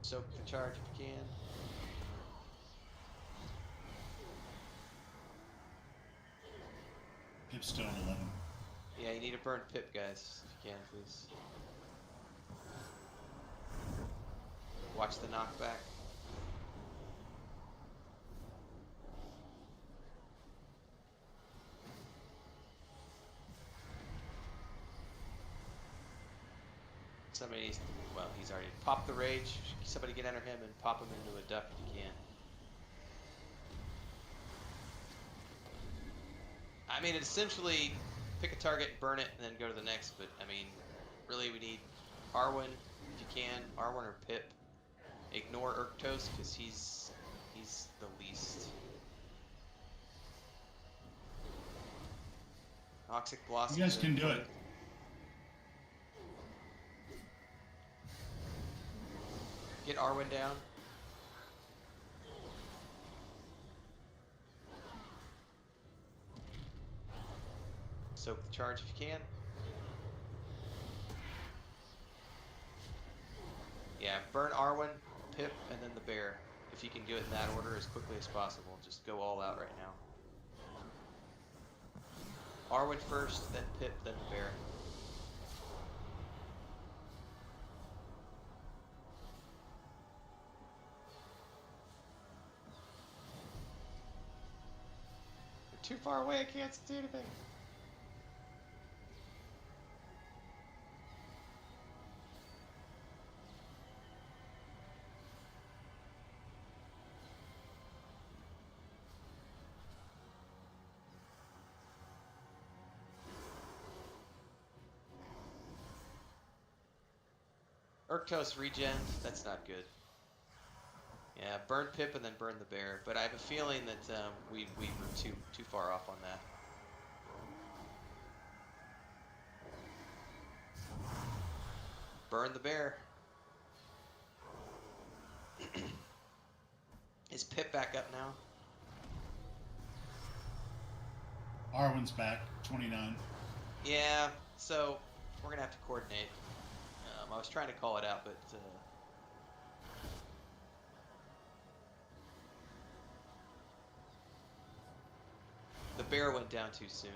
Soak the charge if you can. Pip's still at 11. Yeah, you need to burn Pip, guys, if you can, please. Watch the knockback. Somebody needs to, well, he's already popped the rage. Somebody get under him and pop him into a duck if you can. I mean, essentially, pick a target, burn it, and then go to the next. But I mean, really, we need Arwen if you can, Arwen or Pip. Ignore Urktos because he's the least. Toxic Blossom. You guys can do it. Get Arwen down. Soak the charge if you can. Yeah, burn Arwen, Pip, and then the bear. If you can do it in that order as quickly as possible. Just go all out right now. Arwen first, then Pip, then the bear. You're too far away, I can't see anything. Urktos regen, that's not good. Yeah, burn Pip and then burn the bear, but I have a feeling that we were too far off on that. Burn the bear. Is Pip back up now? Arwen's back, 29. Yeah, so we're gonna have to coordinate. I was trying to call it out, but the bear went down too soon.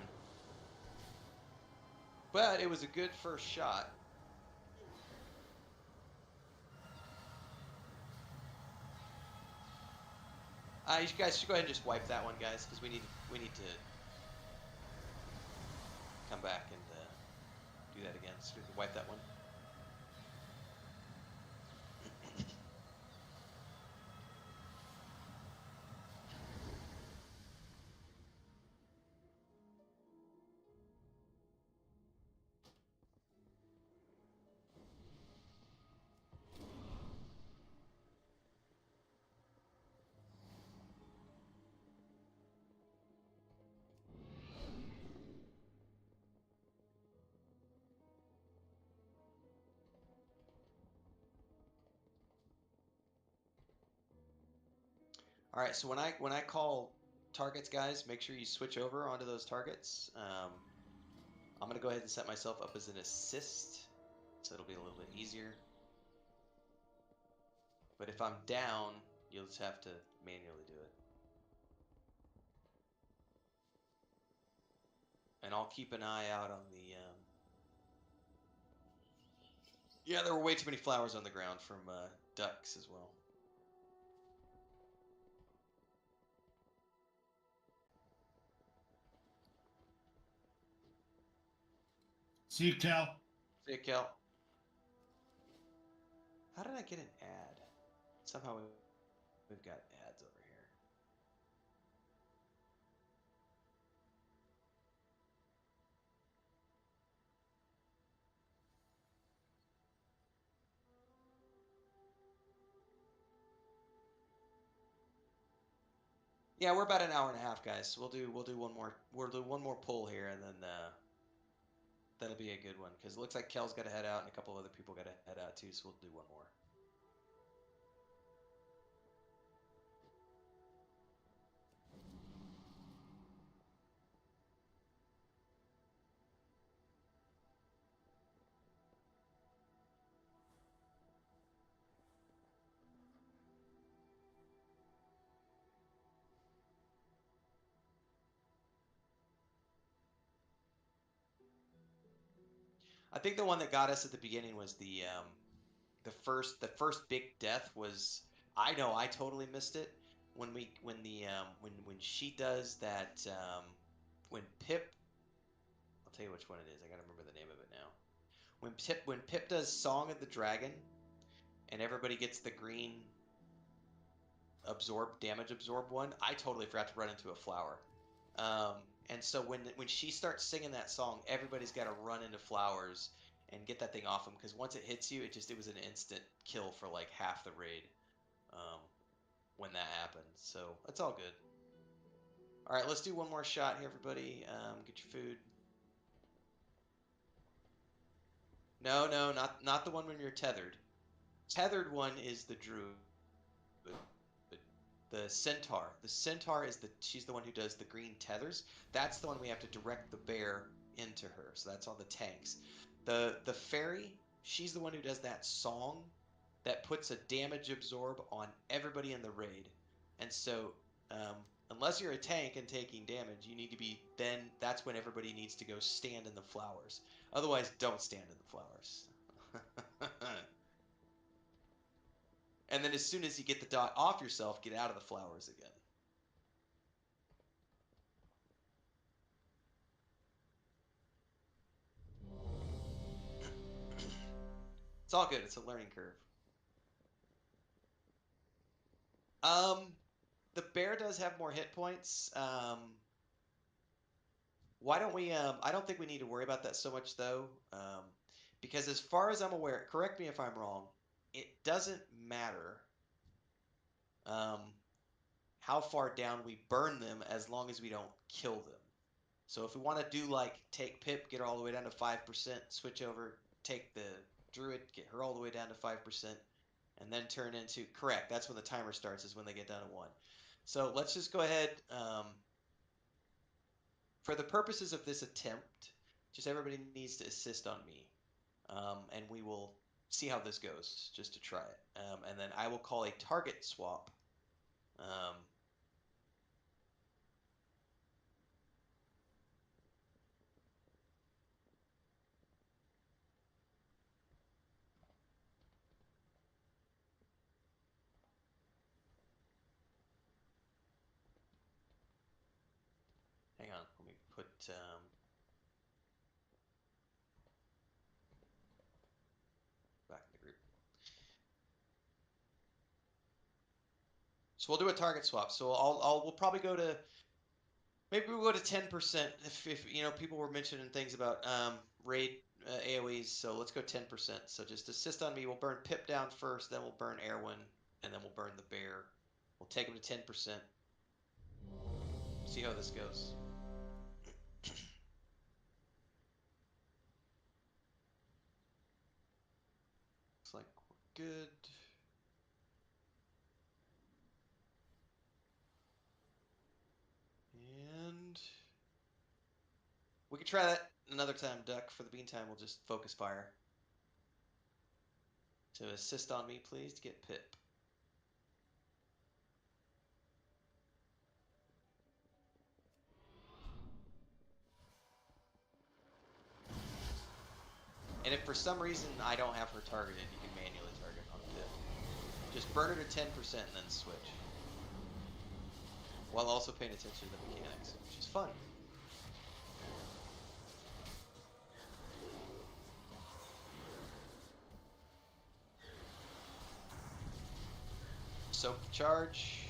But it was a good first shot. You guys should go ahead and just wipe that one, guys, because we need to come back and do that again. So we can wipe that one. All right, so when I call targets, guys, make sure you switch over onto those targets. I'm gonna go ahead and set myself up as an assist, so it'll be a little bit easier. But if I'm down, you'll just have to manually do it. And I'll keep an eye out on the. Yeah, there were way too many flowers on the ground from ducks as well. See you, Cal. See you, Kel. How did I get an ad? Somehow we've got ads over here. Yeah, we're about an hour and a half, guys. So we'll do one more pull here, and then that'll be a good one because it looks like Kel's got to head out, and a couple other people got to head out too. So we'll do one more. I think the one that got us at the beginning was the first big death was. I know I totally missed it when she does that when Pip. I'll tell you which one it is. I gotta remember the name of it now. When Pip does Song of the Dragon, and everybody gets the green damage absorb one. I totally forgot to run into a flower. And so when she starts singing that song, everybody's got to run into flowers and get that thing off them because once it hits you, it was an instant kill for like half the raid when that happened. So that's all good. All right, let's do one more shot here, everybody. Get your food. No, not the one when you're tethered. Tethered one is the druid. The centaur. The centaur is she's the one who does the green tethers. That's the one we have to direct the bear into her. So that's all the tanks. The fairy, she's the one who does that song that puts a damage absorb on everybody in the raid. And so unless you're a tank and taking damage, you need to be that's when everybody needs to go stand in the flowers. Otherwise, don't stand in the flowers. And then as soon as you get the dot off yourself, get out of the flowers again. It's all good. It's a learning curve. The bear does have more hit points. Why don't we? I don't think we need to worry about that so much though, because as far as I'm aware, correct me if I'm wrong, it doesn't matter how far down we burn them as long as we don't kill them. So if we want to do like take Pip, get her all the way down to 5%, switch over, take the Druid, get her all the way down to 5%, and then turn into correct. That's when the timer starts. Is when they get down to 1. So let's just go ahead. For the purposes of this attempt, just everybody needs to assist on me, and we will see how this goes just to try it. And then I will call a target swap. Hang on, let me put back in the group. So we'll do a target swap. So we'll probably go to maybe we'll go to 10% if you know people were mentioning things about raid AoEs. So let's go 10%. So just assist on me. We'll burn Pip down first, then we'll burn Erwin, and then we'll burn the bear. We'll take him to 10%. See how this goes. Looks like we're good. And we could try that another time, Duck. For the meantime, we'll just focus fire. So assist on me, please, to get Pip. And if for some reason I don't have her targeted, you can manually target on Pip. Just burn her to 10% and then switch. While also paying attention to the mechanics, which is fun. Soak the charge.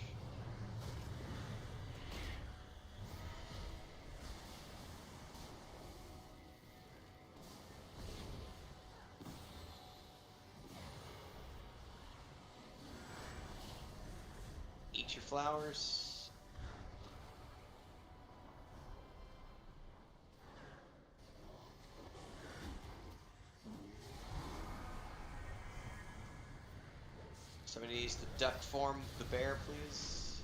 Eat your flowers. Somebody needs to duck form the bear, please.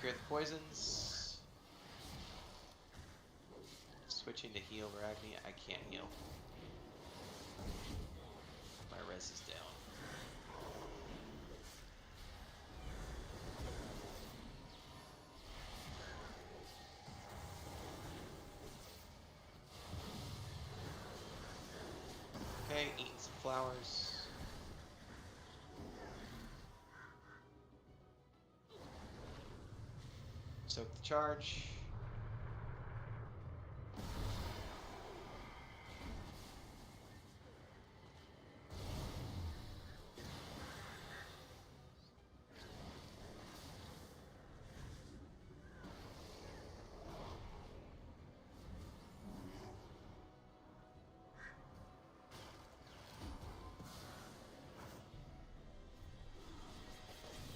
Cure the poisons. Switching to heal Ragni. I can't heal. My res is down. Okay, eating some flowers. Soak the charge.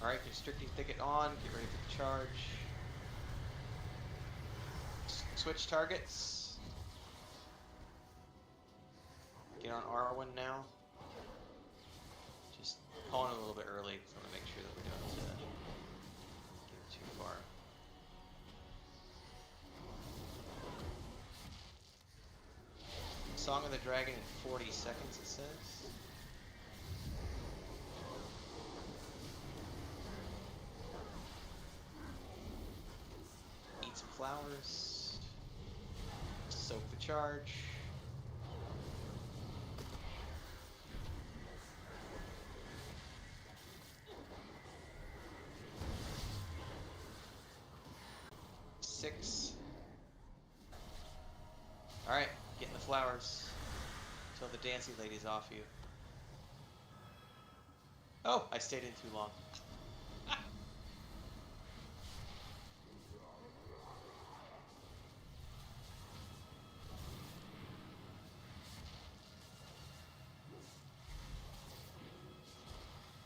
Alright, constricting thicket on. Get ready for the charge. Switch targets. Get on R1 now. Just calling it a little bit early, so I want to make sure that we don't get too far. Song of the Dragon in 40 seconds, it says. Eat some flowers. Soak the charge. Six. Alright, get in the flowers. Until the dancing lady's off you. Oh, I stayed in too long.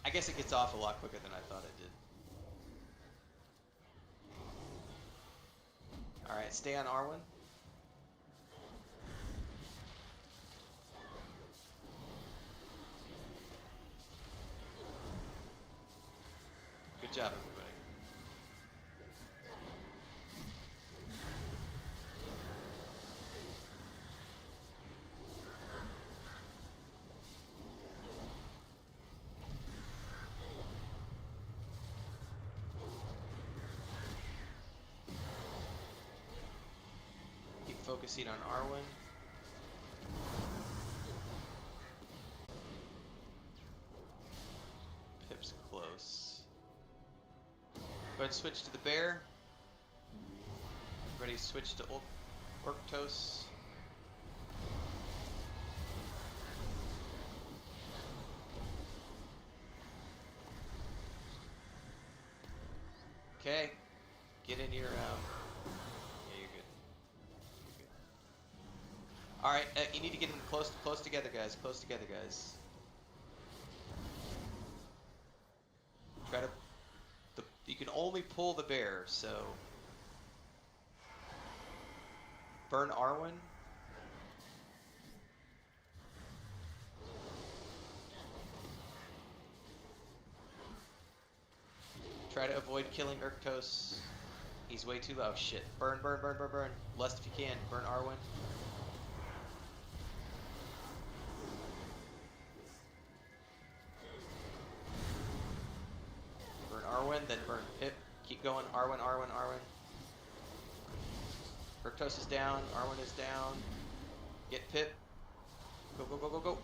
I guess it gets off a lot quicker than I thought it did. Alright, stay on R1. Good job, everybody. Keep focusing on Arwen. Pip's close. Go ahead and switch to the bear. Everybody switch to Orctos. Okay. Get in your, yeah, you're good. You're good. Alright, you need to get in close together, guys. Close together, guys. Try to... you can only pull the bear, so... Burn Arwen. Try to avoid killing Urktos. He's way too low. Oh, shit. Burn, burn, burn, burn, burn. Lust if you can. Burn Arwen. Burn Arwen, then burn Pip. Keep going. Arwen, Arwen, Arwen. Urktos is down. Arwen is down. Get Pip. Go, go, go, go, go.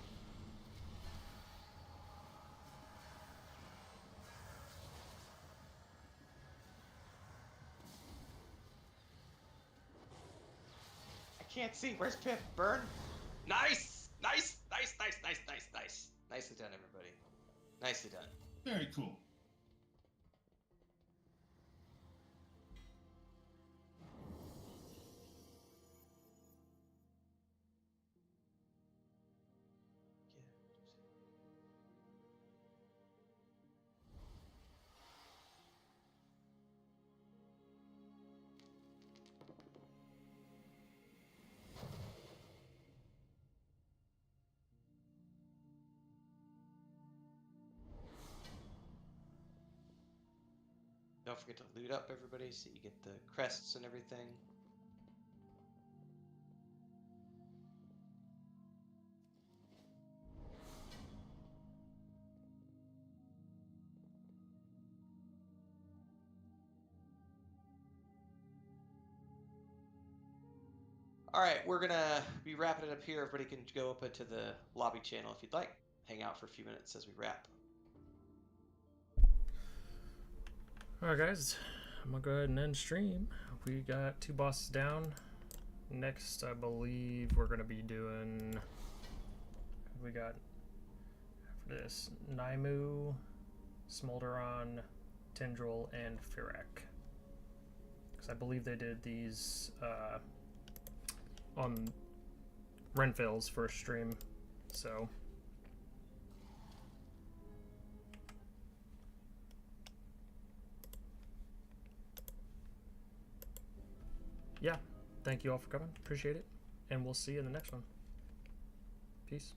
I can't see. Where's Pip? Burn. Nice! Nice! Nice, nice, nice, nice, nice. Nicely done, everybody. Nicely done. Very cool. don't forget to loot up everybody so you get the crests and everything. All right, we're gonna be wrapping it up here. Everybody can go up into the lobby channel if you'd like. Hang out for a few minutes as we wrap. Alright guys, I'm gonna go ahead and end stream. We got 2 bosses down. Next, I believe we're gonna be doing... We got, after this, Naimu, Smolderon, Tendril, and Firak. Because I believe they did these on Renfell's first stream, so... Yeah, thank you all for coming. Appreciate it. And we'll see you in the next one. Peace.